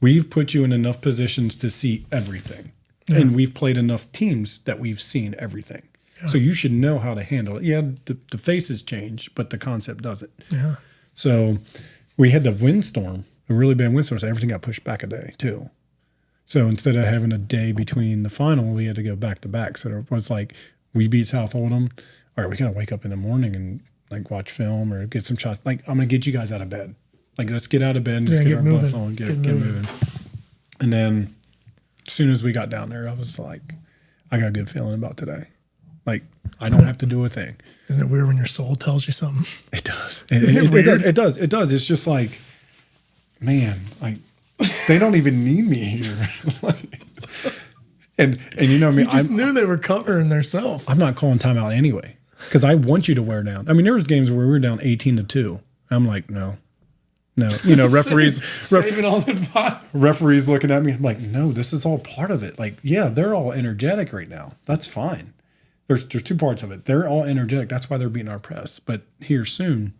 we've put you in enough positions to see everything. Yeah. And we've played enough teams that we've seen everything. Yeah. So you should know how to handle it. Yeah, the faces change, but the concept doesn't. Yeah. So we had the windstorm, a really bad windstorm, so everything got pushed back a day too. So instead of having a day between the final, we had to go back to back. So it was like, we beat South Oldham. All right, we got to wake up in the morning and like watch film or get some shots. Like, I'm going to get you guys out of bed. Like, let's get out of bed and just get our blood flowing, get moving. And then as soon as we got down there, I was like, I got a good feeling about today. Like, I don't have to do a thing. Isn't it weird when your soul tells you something? It does. It does. It does. It's just like, man, like, they don't even need me here. and you know me, I just knew they were covering themselves. I'm not calling timeout anyway because I want you to wear down. I mean, there was games where we were down 18-2. I'm like, no. You know, saving all the time. Referees looking at me. I'm like, no, this is all part of it. Like, yeah, they're all energetic right now. That's fine. There's two parts of it. They're all energetic. That's why they're beating our press. But here soon,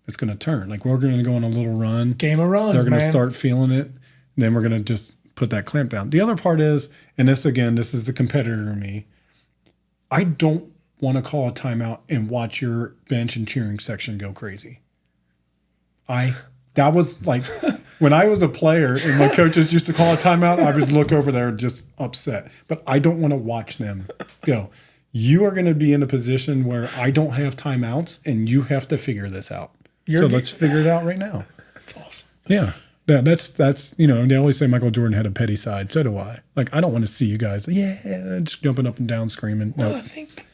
it's going to turn. Like, we're going to go on a little run. Game of runs, they're going to start feeling it. Then we're going to just put that clamp down. The other part is, and this is the competitor in me. I don't want to call a timeout and watch your bench and cheering section go crazy. That was like, when I was a player and my coaches used to call a timeout, I would look over there just upset. But I don't want to watch them go. You are going to be in a position where I don't have timeouts and you have to figure this out. Let's figure it out right now. That's awesome. Yeah. That's you know, they always say Michael Jordan had a petty side. So do I. Like, I don't want to see you guys, just jumping up and down screaming. Well, I think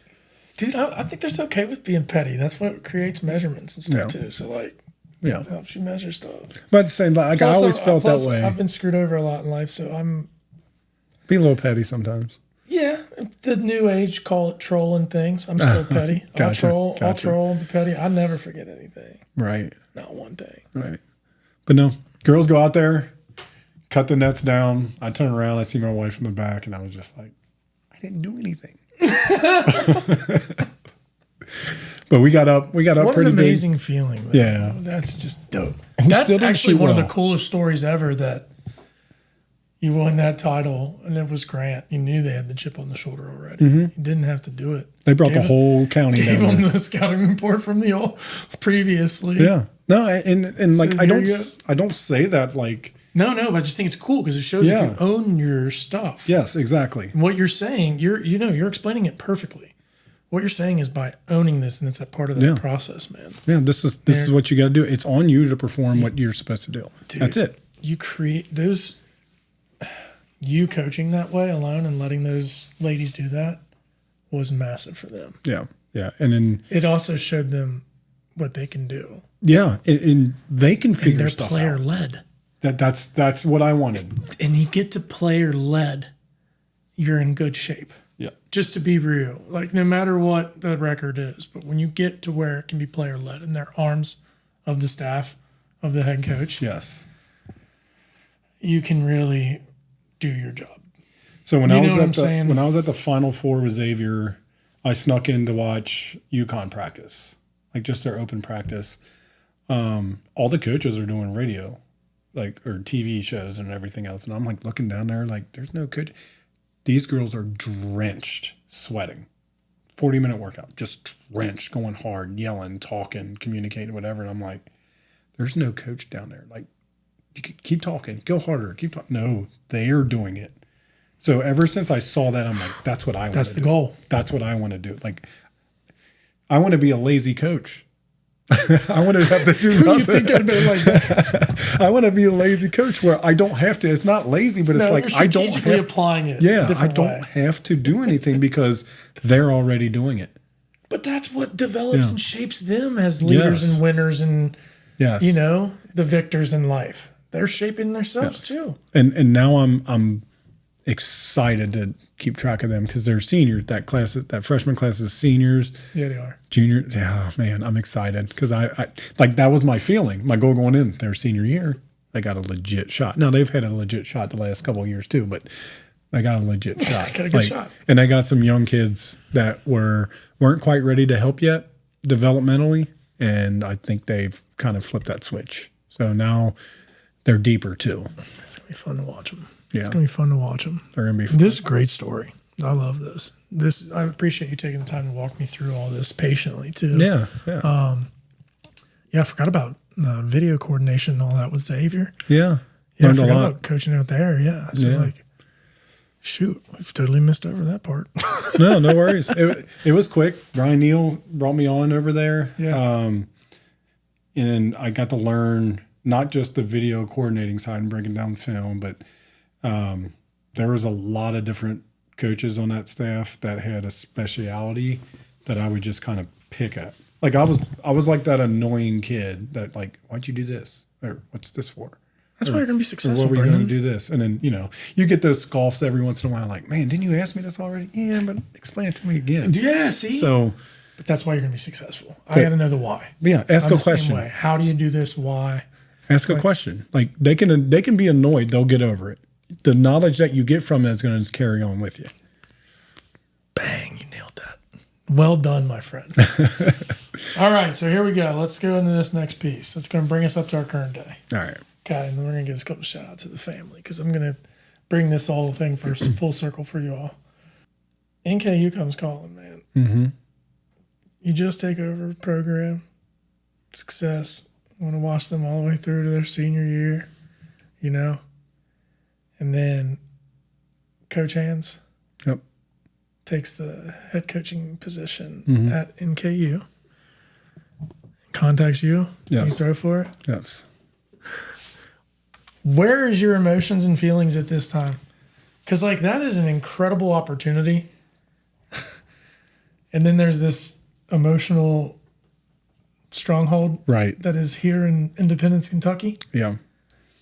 there's okay with being petty. That's what creates measurements and stuff too. So like, it helps you measure stuff. But same, like, I always felt that way. I've been screwed over a lot in life, so I'm be a little petty sometimes. Yeah, the new age call it trolling things. I'm still petty. Gotcha. I'll troll, be petty. I never forget anything. Right. Not one thing. Right. But no, girls go out there, cut the nets down. I turn around, I see my wife in the back, and I was just like, I didn't do anything. But we got up pretty big. What an amazing feeling. Man. Yeah. That's just dope. That's actually one of the coolest stories ever, that you won that title, and it was Grant. You knew they had the chip on the shoulder already. Mm-hmm. You didn't have to do it. They brought the whole county down. Gave them the scouting report from the old previously. Yeah. No, and so like, I don't say that like. No, but I just think it's cool because it shows if you own your stuff. Yes, exactly. And what you're saying, you're explaining it perfectly. What you're saying is by owning this, and it's a part of that process, man. Yeah, this is what you got to do. It's on you to perform what you're supposed to do. Dude, that's it. You create those. You coaching that way alone and letting those ladies do that was massive for them. Yeah, and then it also showed them what they can do. Yeah, and they can figure stuff out. Player led. That's what I wanted. And you get to player led, you're in good shape. Yeah. Just to be real, like, no matter what the record is, but when you get to where it can be player led and they're arms of the staff of the head coach, yes, you can really do your job. So when I was at the Final Four with Xavier, I snuck in to watch UConn practice, like just their open practice. All the coaches are doing radio, like, or TV shows and everything else, and I'm like looking down there, like, there's no coach. These girls are drenched, sweating. 40-minute workout, just drenched, going hard, yelling, talking, communicating, whatever. And I'm like, there's no coach down there. Like, you keep talking, go harder, keep talking. No, they are doing it. So ever since I saw that, I'm like, that's what I want to do. That's the goal. That's what I want to do. Like, I want to be a lazy coach. I want to have to do nothing. You think I'd been like that? I want to be a lazy coach where I don't have to. It's not lazy, but it's like I don't have applying it. Yeah, I don't have to do anything because they're already doing it. But that's what develops and shapes them as leaders and winners and the victors in life. They're shaping themselves too. And now I'm excited to keep track of them because they're seniors. That freshman class is seniors. Yeah, they are. Junior. Oh man, I'm excited because I like that was my feeling. My goal going in their senior year, they got a legit shot. Now they've had a legit shot the last couple of years too, but they got a legit shot. Got a good shot. And I got some young kids that weren't quite ready to help yet developmentally, and I think they've kind of flipped that switch. So now they're deeper too. It's gonna be fun to watch them. Yeah. It's gonna be fun to watch them. They're gonna be fun. This is a great story. I love this. I appreciate you taking the time to walk me through all this patiently too. Yeah. I forgot about video coordination and all that with Xavier. Yeah. Yeah, I Learned a forgot lot. about coaching out there. Yeah. So like, shoot, we've totally missed over that part. No worries. It was quick. Brian Neal brought me on over there. Yeah. And I got to learn not just the video coordinating side and breaking down film, but there was a lot of different coaches on that staff that had a speciality that I would just kind of pick at. Like I was like that annoying kid that like, why'd you do this? Or what's this for? That's why you're going to be successful, Or what were you going to Brenden. do this? And then, you get those scoffs every once in a while like, man, didn't you ask me this already? Yeah, but explain it to me again. Yeah, see? So, But that's why you're going to be successful. I got to know the why. yeah, ask I'm a the same question. way. How do you do this? Why? Ask a question. Like they can be annoyed. They'll get over it. The knowledge that you get from that is going to just carry on with you. Bang, you nailed that. Well done, my friend. All right, so here we go. Let's go into this next piece. That's going to bring us up to our current day. All right. Okay, and then we're going to give us a couple shout outs to the family because I'm going to bring this whole thing full circle for you all. NKU comes calling, man. Mm-hmm. You just take over the program. Success. I want to watch them all the way through to their senior year, And then Coach Hands Yep. takes the head coaching position at NKU. Contacts you. Yes. You throw for it. Yes. Where is your emotions and feelings at this time? Because that is an incredible opportunity. And then there's this emotional stronghold Right. that is here in Independence, Kentucky. Yeah.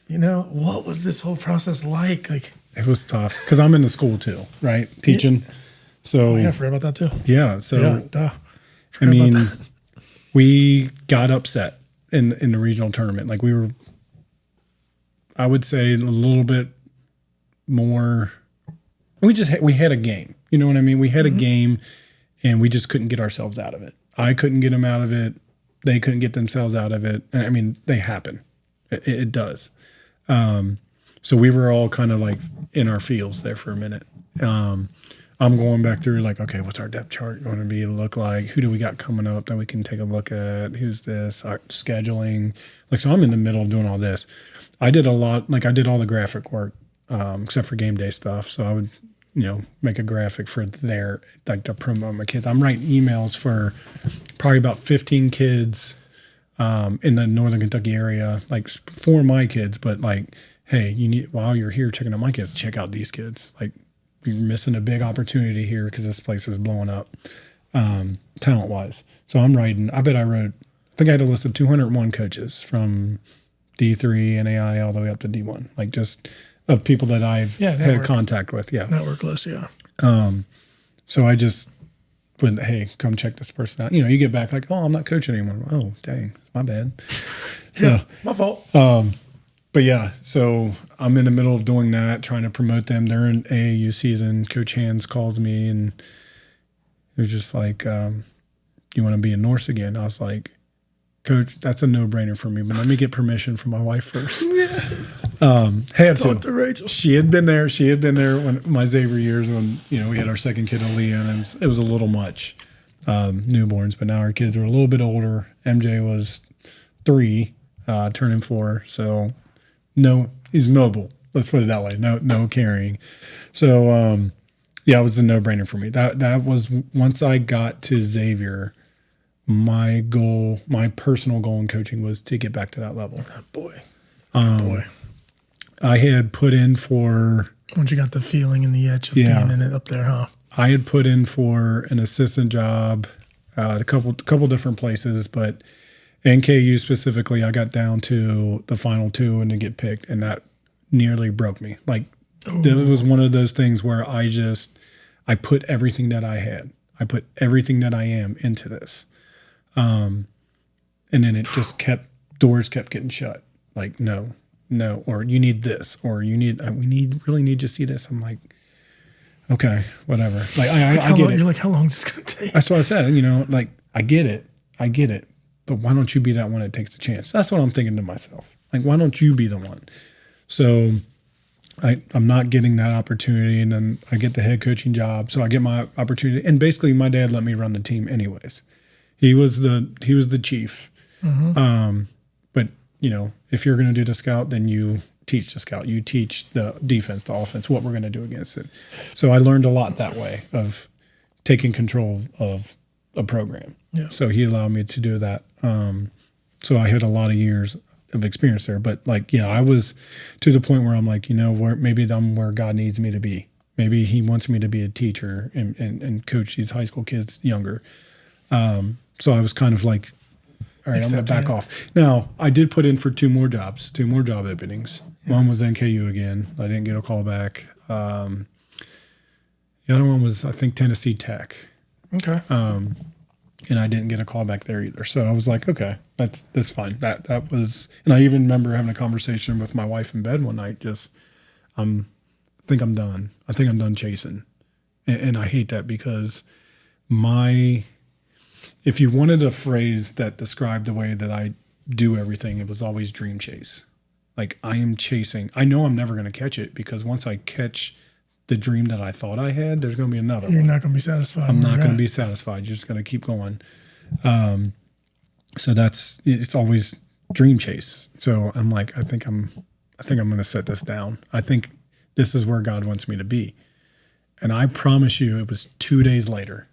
What was this whole process like? It was tough because I'm in the school too, right? Teaching. So I forgot about that too. yeah. So Duh. I mean, we got upset in the regional tournament. Like we were, I would say a little bit more. We had a game. You know what I mean? We had a game, and we just couldn't get ourselves out of it. I couldn't get them out of it. They couldn't get themselves out of it. I mean, they happen. It does. So we were all kind of like in our feels there for a minute. I'm going back through like, okay, what's our depth chart going to look like? Who do we got coming up that we can take a look at? Who's this? Our scheduling. So I'm in the middle of doing all this. I did a lot. I did all the graphic work, except for game day stuff. So I would, make a graphic for to promote my kids. I'm writing emails for probably about 15 kids in the Northern Kentucky area, for my kids, but hey, while you're here checking out my kids, check out these kids. You're missing a big opportunity here because this place is blowing up talent wise. So I'm writing, I think I had a list of 201 coaches from D3, NAI, all the way up to D1, just of people that I've had contact with. Yeah. Network list. Yeah. So I just went, hey, come check this person out. You get back oh, I'm not coaching anymore. Oh, dang, my bad. So my fault. But yeah, so I'm in the middle of doing that, trying to promote them. They're in AAU season. Coach Hands calls me and they're just like, you want to be a Norse again? I was like, Coach, that's a no-brainer for me, but let me get permission from my wife first. Yes. Had Talk to Rachel. She had been there. She had been there when my Xavier years when, we had our second kid, Aaliyah, and it was a little much, newborns, but now our kids are a little bit older. MJ was 3, turning 4. So no, he's mobile. Let's put it that way. No carrying. So, it was a no-brainer for me. That was once I got to Xavier, my personal goal in coaching was to get back to that level. Oh, boy. I had put in for... Once you got the feeling and the itch of being in it up there, huh? I had put in for an assistant job at a couple different places, but NKU specifically, I got down to the final 2 and to get picked, and that nearly broke me. It was one of those things where I put everything that I had. I put everything that I am into this. And then it just doors kept getting shut. Like, no, or you need this, or we really need to see this. I'm like, okay, whatever. Like, I get it. You're like, how long is this going to take? That's what I said. Like, I get it. But why don't you be that one that takes the chance? That's what I'm thinking to myself. Like, why don't you be the one? So I'm not getting that opportunity, and then I get the head coaching job. So I get my opportunity, and basically my dad let me run the team anyways. He was the chief. Mm-hmm. But if you're going to do the scout, then you teach the scout. You teach the defense, the offense, what we're going to do against it. So I learned a lot that way of taking control of a program. Yeah. So he allowed me to do that. So I had a lot of years of experience there. But I was to the point where I'm like, maybe I'm where God needs me to be. Maybe he wants me to be a teacher and coach these high school kids younger. So I was kind of like, all right, I'm going to back off. Now, I did put in for two more job openings. Yeah. One was NKU again. I didn't get a call back. The other one was, I think, Tennessee Tech. Okay. And I didn't get a call back there either. So I was like, okay, that's fine. That was, and I even remember having a conversation with my wife in bed one night. I think I'm done. I think I'm done chasing, and I hate that because if you wanted a phrase that described the way that I do everything, it was always dream chase. Like, I am chasing. I know I'm never going to catch it because once I catch the dream that I thought I had, there's going to be another one. You're not going to be satisfied. I'm not going to be satisfied. You're just going to keep going. So it's always dream chase. So I'm like, I think I'm going to set this down. I think this is where God wants me to be. And I promise you, it was 2 days later.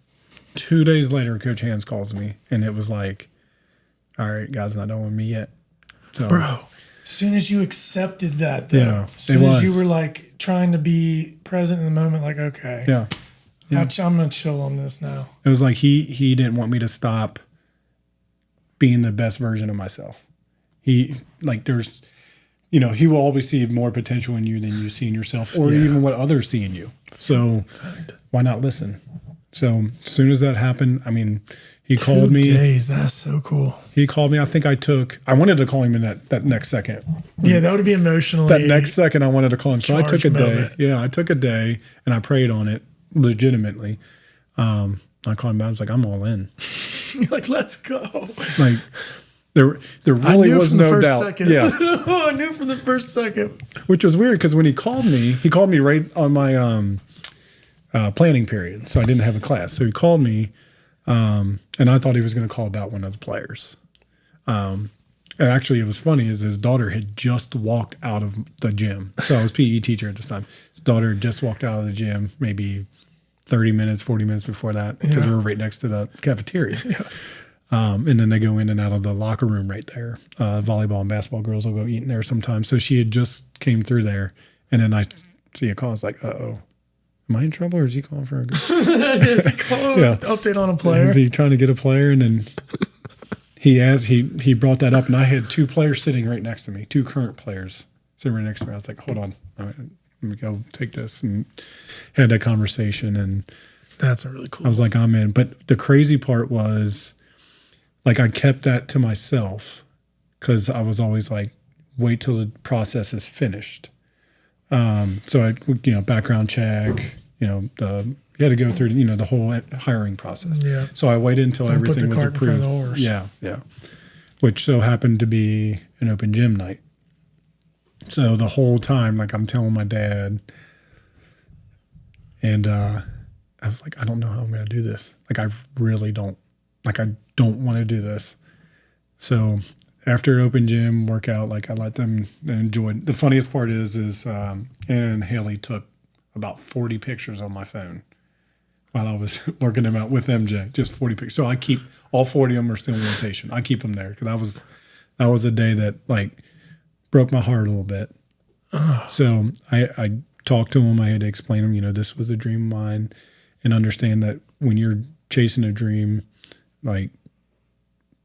2 days later, Coach Hans calls me, and it was like, all right, God's not done with me yet. So, bro, as soon as you accepted that, though, yeah, as soon as you were like trying to be present in the moment, like, okay, yeah. I'm going to chill on this now. It was like he didn't want me to stop being the best version of myself. He will always see more potential in you than you see in yourself, or even what others see in you. So why not listen? So as soon as that happened, he called me. 2 days, that's so cool. He called me. I wanted to call him in that next second. Yeah, that would be emotionally. That next second, I wanted to call him. So I took a day. Yeah, I took a day and I prayed on it legitimately. I called him back. I was like, I'm all in. You're like, let's go. Like, there really was no doubt. Second. Yeah, I knew from the first second. Which was weird because when he called me right on my planning period, so I didn't have a class. So he called me, and I thought he was going to call about one of the players. And actually, it was funny is his daughter had just walked out of the gym. So I was PE teacher at this time. His daughter had just walked out of the gym, maybe 30 minutes, 40 minutes before that, because we were right next to the cafeteria. Yeah. And then they go in and out of the locker room right there. Volleyball and basketball girls will go eat in there sometimes. So she had just came through there, and then I see a call. It's like, uh-oh. Am I in trouble, or is he calling for a good? Is he calling update on a player? Is he trying to get a player? And then he brought that up, and I had two players sitting right next to me, two current players sitting right next to me. I was like, hold on, let me go take this, and had that conversation. And that's a really cool. I was like, I'm in. But the crazy part was, like, I kept that to myself because I was always like, wait till the process is finished. So I, background check, you had to go through, the whole hiring process. Yeah. So I waited until everything was approved. Yeah. Yeah. Which so happened to be an open gym night. So the whole time, like, I'm telling my dad, and, I was like, I don't know how I'm going to do this. Like, I really don't, I don't want to do this. So after open gym workout, like, I let them enjoy it. The funniest part is and Haley took about 40 pictures on my phone while I was working them out with MJ, just 40 pictures. So I keep all 40 of them are still in rotation. I keep them there because that was a day that, like, broke my heart a little bit. So I talked to him. I had to explain to him, this was a dream of mine, and understand that when you're chasing a dream, like,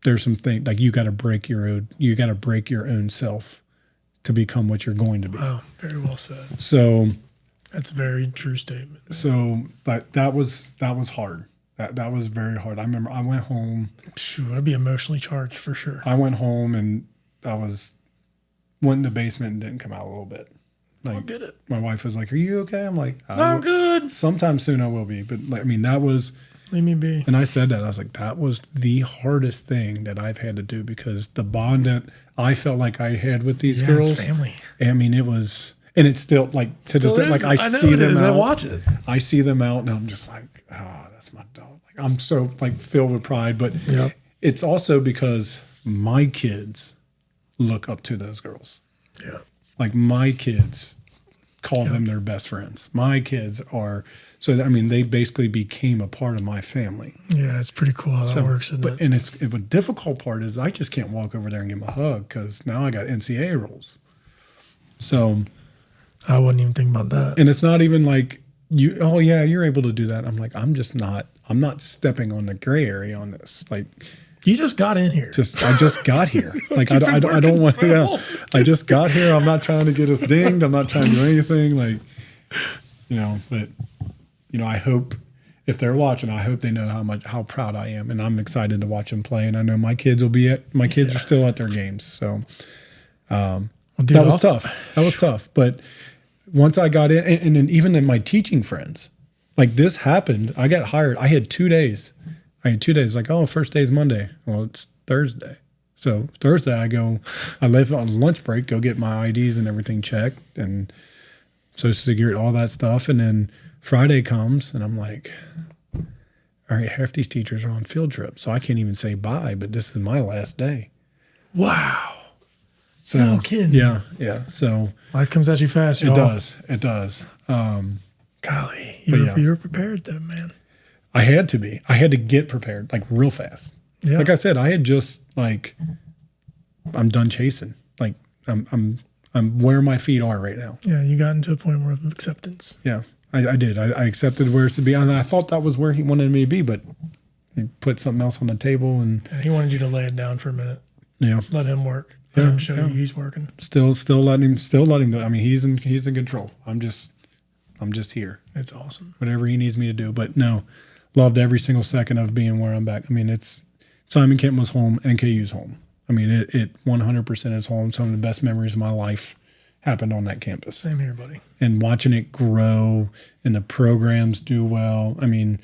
there's some things, like, you got to break your own self to become what you're going to be. Wow, very well said. So That's a very true statement. So that was hard. That was very hard. I remember I went home. Phew, I'd be emotionally charged for sure. I went home and went in the basement and didn't come out a little bit. Like, I'll get it. My wife was like, "Are you okay?" I'm like, I'm good. Sometime soon I will be. But I mean, that was. Leave me be. And I said that. I was like, that was the hardest thing that I've had to do because the bond that I felt like I had with these girls. It's family. I mean, it was, and it's still like to this day, like I see them out. I watch it. I see them out and I'm just like, oh, that's my dog. Like I'm so like filled with pride. But it's also because my kids look up to those girls. Yeah. Like my kids call them their best friends. My kids are, so I mean, they basically became a part of my family. Yeah, it's pretty cool how that works, isn't it? And the difficult part is I just can't walk over there and give them a hug because now I got NCAA rules. So I wouldn't even think about that. And it's not even like you're able to do that. I'm like, I'm not stepping on the gray area on this. Like, you just got in here. I just got here. Like I don't want. Yeah, I just got here. I'm not trying to get us dinged. I'm not trying to do anything. Like, but I hope if they're watching, I hope they know how proud I am, and I'm excited to watch them play. And I know my kids are still at their games. So that was tough. That was tough. But once I got in, and then even in my teaching friends, like this happened. I got hired. I had 2 days. Like, oh, first day's Monday. Well, it's Thursday. So Thursday I left on lunch break, go get my IDs and everything checked and Social Security, all that stuff. And then Friday comes and I'm like, all right, half these teachers are on field trips. So I can't even say bye, but this is my last day. Wow. So, no kidding. Yeah. So life comes at you fast, y'all. It does. Golly, you were prepared though, man. I had to be. I had to get prepared, like real fast. Yeah. Like I said, I had just like, I'm done chasing. Like I'm where my feet are right now. Yeah, you got into a point of acceptance. Yeah, I did. I accepted where it's to be, and I thought that was where he wanted me to be, but he put something else on the table, and he wanted you to lay it down for a minute. Yeah, let him work. Let him show you he's working. Still letting him do it. I mean, he's in control. I'm just here. It's awesome. Whatever he needs me to do, but no. Loved every single second of being where I'm back. I mean, Simon Kent was home, NKU's home. I mean, it 100% is home. Some of the best memories of my life happened on that campus. Same here, buddy. And watching it grow and the programs do well. I mean,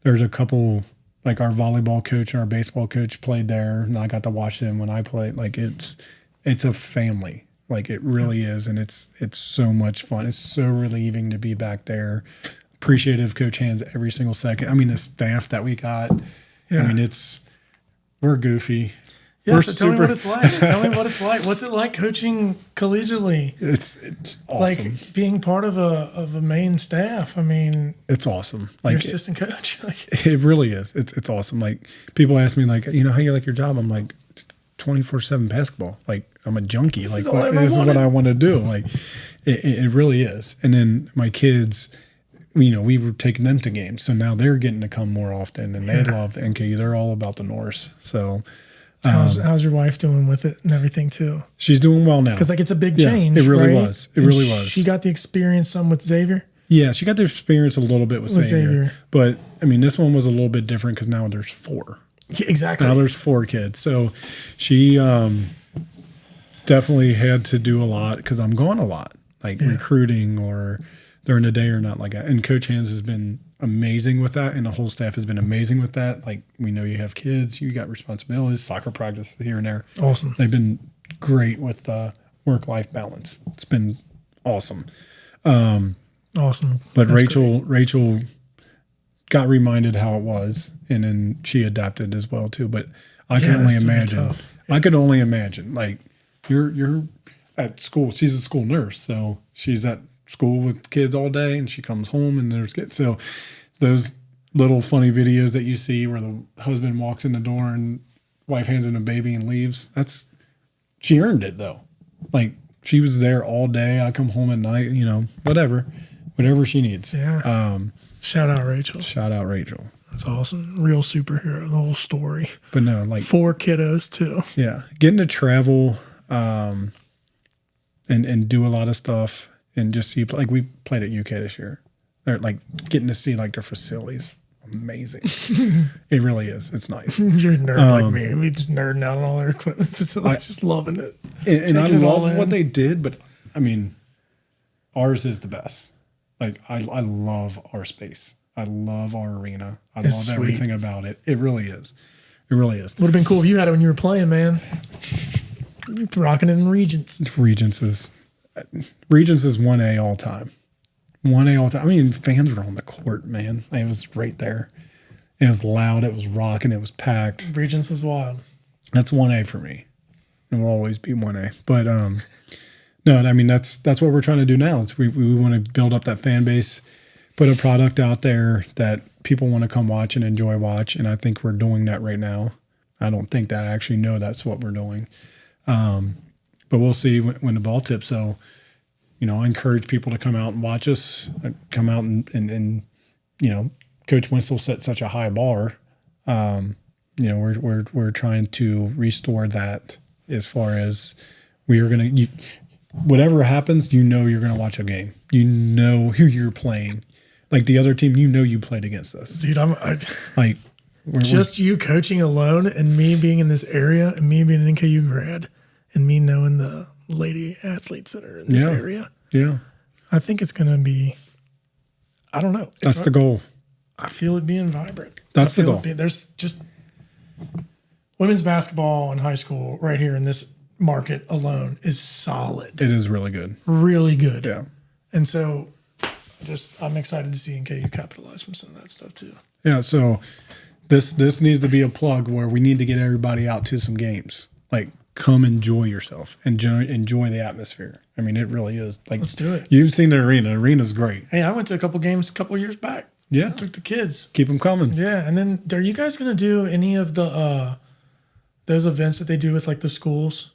there's a couple, like our volleyball coach and our baseball coach played there, and I got to watch them when I played. Like it's a family. Like it really is, and it's so much fun. It's so relieving to be back there. Appreciative Coach Hands every single second. I mean, the staff that we got. Yeah. I mean, we're goofy. Yeah, so tell me what it's like. Tell me what it's like. What's it like coaching collegiately? It's awesome. Like being part of a main staff. I mean, it's awesome. Like your assistant coach. It really is. It's awesome. Like people ask me, like, how you like your job? I'm like, 24/7 basketball. Like I'm a junkie. Like this is what I want to do. Like it really is. And then my kids. We were taking them to games, so now they're getting to come more often, and they love NKU. They're all about the Norse. So, how's your wife doing with it and everything too? She's doing well now because it's a big change. It really right? was. It really was. She got the experience some with Xavier. Yeah, she got the experience a little bit with Xavier, but I mean, this one was a little bit different because now there's 4. Yeah, exactly. Now there's 4 kids, so she definitely had to do a lot because I'm gone a lot, like recruiting or. During the day or not like that. And Coach Hands has been amazing with that, and the whole staff has been amazing with that. Like, we know you have kids, you got responsibilities, soccer practice here and there. Awesome. They've been great with work-life balance. It's been awesome. Awesome. But Rachel got reminded how it was, and then she adapted as well too. But I can only imagine. I could only imagine. Like, you're at school. She's a school nurse, so she's at school with kids all day, and she comes home and there's kids. So those little funny videos that you see where the husband walks in the door and wife hands him a baby and leaves, she earned it though. Like she was there all day. I come home at night, whatever she needs. Yeah. Shout out Rachel. That's awesome. Real superhero, the whole story. But no, like 4 kiddos too. Yeah. Getting to travel, and do a lot of stuff and just see, like, we played at UK this year. They're like getting to see like their facilities. Amazing. It really is. It's nice. You're a nerd like me. We just nerding out on all our equipment facilities, just loving it. And I love what they did, but I mean, ours is the best. Like, I love our space. I love our arena. I love everything about it. It really is. It really is. Would have been cool if you had it when you were playing, man. You're rocking it in Regents. Regents is 1A all time. 1A all time. I mean, fans were on the court, man. It was right there. It was loud. It was rocking. It was packed. Regents was wild. That's 1A for me. It will always be 1A. But no, I mean, that's what we're trying to do now. Is we want to build up that fan base, put a product out there that people want to come watch and enjoy watch. And I think we're doing that right now. I don't think that I actually know that's what we're doing. But we'll see when the ball tips. So, you know, I encourage people to come out and watch us, come out and you know, Coach Winslow set such a high bar. You know, we're trying to restore that as far as we are going to, whatever happens, you know, you're going to watch a game. You know who you're playing. Like the other team, you know, you played against us. Dude, like you coaching alone and me being in this area and me being an NKU grad and me knowing the lady athletes that are in this area. Yeah. I think it's going to be, I don't know. That's the goal. I feel it being vibrant. That's the goal. There's just women's basketball in high school right here in this market alone is solid. It is really good. Really good. Yeah. And so I'm excited to see NKU capitalize from some of that stuff too. Yeah. So this needs to be a plug where we need to get everybody out to some games. Like, come enjoy yourself. Enjoy the atmosphere. I mean, it really is. Like, let's do it. You've seen the arena. The arena's great. Hey, I went to a couple games a couple years back. Yeah. I took the kids. Keep them coming. Yeah. And then are you guys going to do any of the those events that they do with like the schools?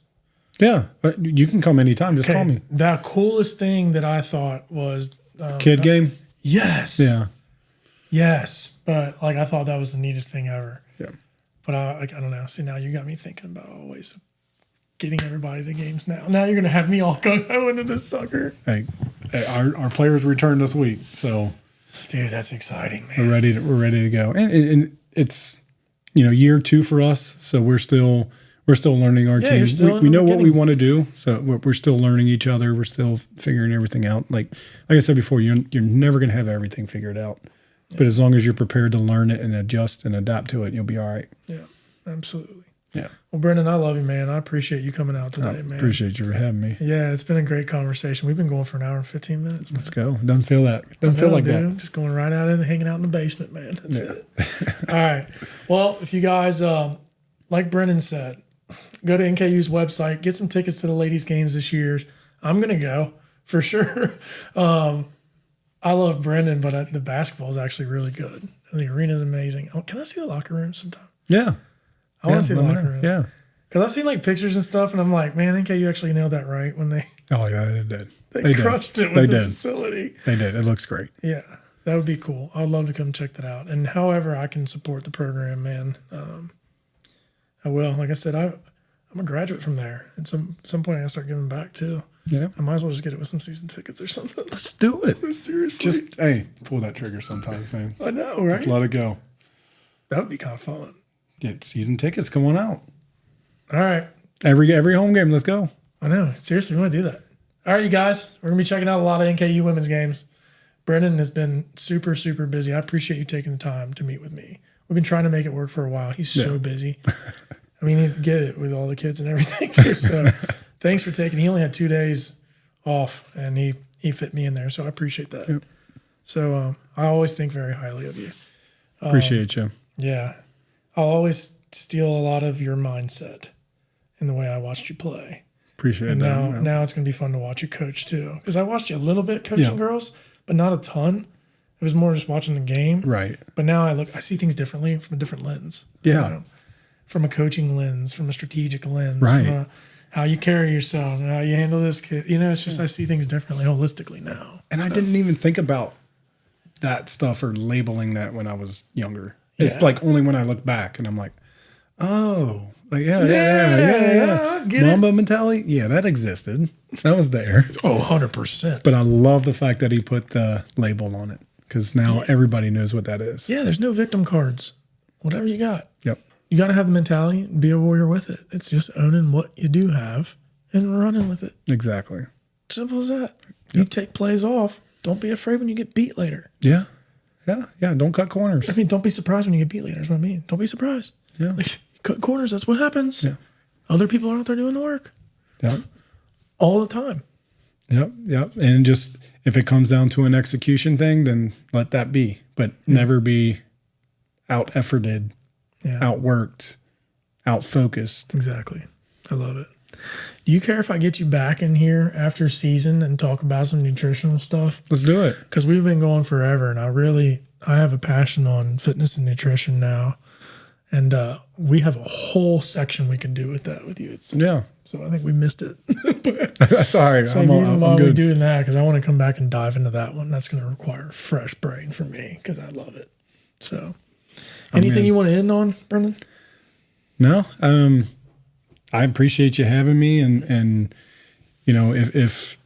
Yeah. But you can come anytime. Just call me. The coolest thing that I thought was kid game? Yes. Yeah. Yes. But like I thought that was the neatest thing ever. Yeah. But I don't know. See, now you got me thinking about always getting everybody to games now. Now you're going to have me all gung-ho into this sucker. Hey, our players return this week, so dude, that's exciting, man. We're ready to go, and it's, you know, year 2 for us, so we're still learning our team. We know what we want to do, so we're still learning each other. We're still figuring everything out. Like I said before, you're never going to have everything figured out, but as long as you're prepared to learn it and adjust and adapt to it, you'll be all right. Yeah, absolutely. Yeah. Well, Brenden, I love you, man. I appreciate you coming out today, man. Appreciate you for having me. Yeah, it's been a great conversation. We've been going for an hour and 15 minutes. Man. Let's go. Doesn't feel like dude. that. Just going right out and hanging out in the basement, man. That's it. All right. Well, if you guys, like Brenden said, go to NKU's website, get some tickets to the ladies' games this year. I'm going to go for sure. I love Brenden, but the basketball is actually really good. And the arena is amazing. Oh, can I see the locker room sometime? Yeah. I want to see the locker rooms. Yeah. Because I've seen like pictures and stuff, and I'm like, man, NKU actually nailed that right when they. Oh yeah, they did. They crushed it with the facility. They did. It looks great. Yeah, that would be cool. I would love to come check that out. And however I can support the program, man, I will. Like I said, I'm a graduate from there. At some point, I gotta start giving back too. Yeah. I might as well just get it with some season tickets or something. Let's do it. Seriously. Just pull that trigger sometimes, man. I know, right? Just let it go. That would be kind of fun. Get season tickets. Come on out. All right. Every home game. Let's go. I know. Seriously, we want to do that. All right, you guys. We're going to be checking out a lot of NKU women's games. Brenden has been super, super busy. I appreciate you taking the time to meet with me. We've been trying to make it work for a while. He's so busy. I mean, you get it with all the kids and everything. So thanks for taking. He only had 2 days off, and he fit me in there. So I appreciate that. Yep. So I always think very highly of you. Appreciate you. Yeah. I'll always steal a lot of your mindset in the way I watched you play. Appreciate and that. Now it's going to be fun to watch you coach too. Because I watched you a little bit coaching girls, but not a ton. It was more just watching the game. Right. But now I see things differently from a different lens. Yeah. You know, from a coaching lens, from a strategic lens, right. From how you carry yourself, how you handle this kid. You know, it's just I see things differently, holistically now. And I didn't even think about that stuff or labeling that when I was younger. It's like only when I look back and I'm like, oh, Like, yeah. Get it? Mamba Mentality? Yeah, that existed. That was there. Oh, 100%. But I love the fact that he put the label on it because now everybody knows what that is. Yeah, there's no victim cards. Whatever you got. Yep. You got to have the mentality and be a warrior with it. It's just owning what you do have and running with it. Exactly. Simple as that. You take plays off. Don't be afraid when you get beat later. Yeah. Don't cut corners. I mean, don't be surprised when you get beat later. That's what I mean. Don't be surprised. Yeah. Like, you cut corners. That's what happens. Yeah. Other people are out there doing the work. Yep. All the time. Yep. And just if it comes down to an execution thing, then let that be. But never be out-efforted, outworked, out-focused. Exactly. I love it. Do you care if I get you back in here after season and talk about some nutritional stuff? Let's do it. Because we've been going forever, and I have a passion on fitness and nutrition now. And we have a whole section we can do with that with you. So I think we missed it. That's all right. So I'm good doing that because I want to come back and dive into that one. That's going to require a fresh brain for me because I love it. So anything you want to end on, Brenden? No. I appreciate you having me. And you know, if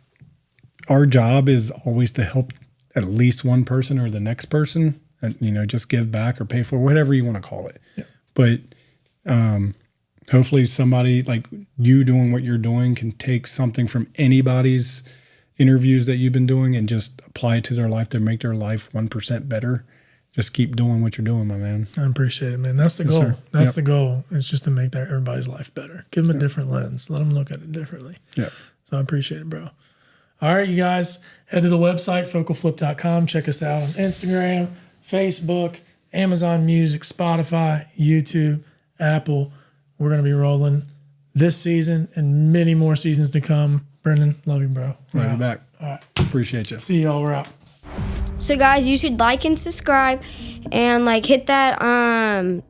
our job is always to help at least one person or the next person, and, you know, just give back or pay for whatever you want to call it. Yeah. But hopefully somebody like you doing what you're doing can take something from anybody's interviews that you've been doing and just apply it to their life to make their life 1% better. Just keep doing what you're doing, my man. I appreciate it, man. That's the goal. Sir. That's the goal. It's just to make everybody's life better. Give them a different lens. Let them look at it differently. Yeah. So I appreciate it, bro. All right, you guys, head to the website, FocalFlip.com. Check us out on Instagram, Facebook, Amazon Music, Spotify, YouTube, Apple. We're going to be rolling this season and many more seasons to come. Brenden, love you, bro. Love you back. All right. Appreciate you. See y'all. We're out. So guys, you should like and subscribe and like hit that Okay,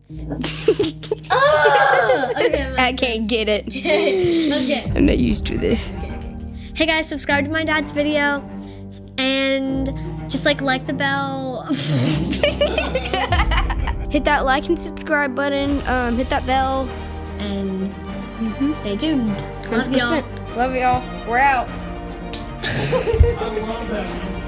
I can't get it. okay. I'm not used to this. Hey guys, subscribe to my dad's video and just like the bell. Hit that like and subscribe button, hit that bell. And stay tuned. Love y'all. 100%. Love y'all. We're out. I love that.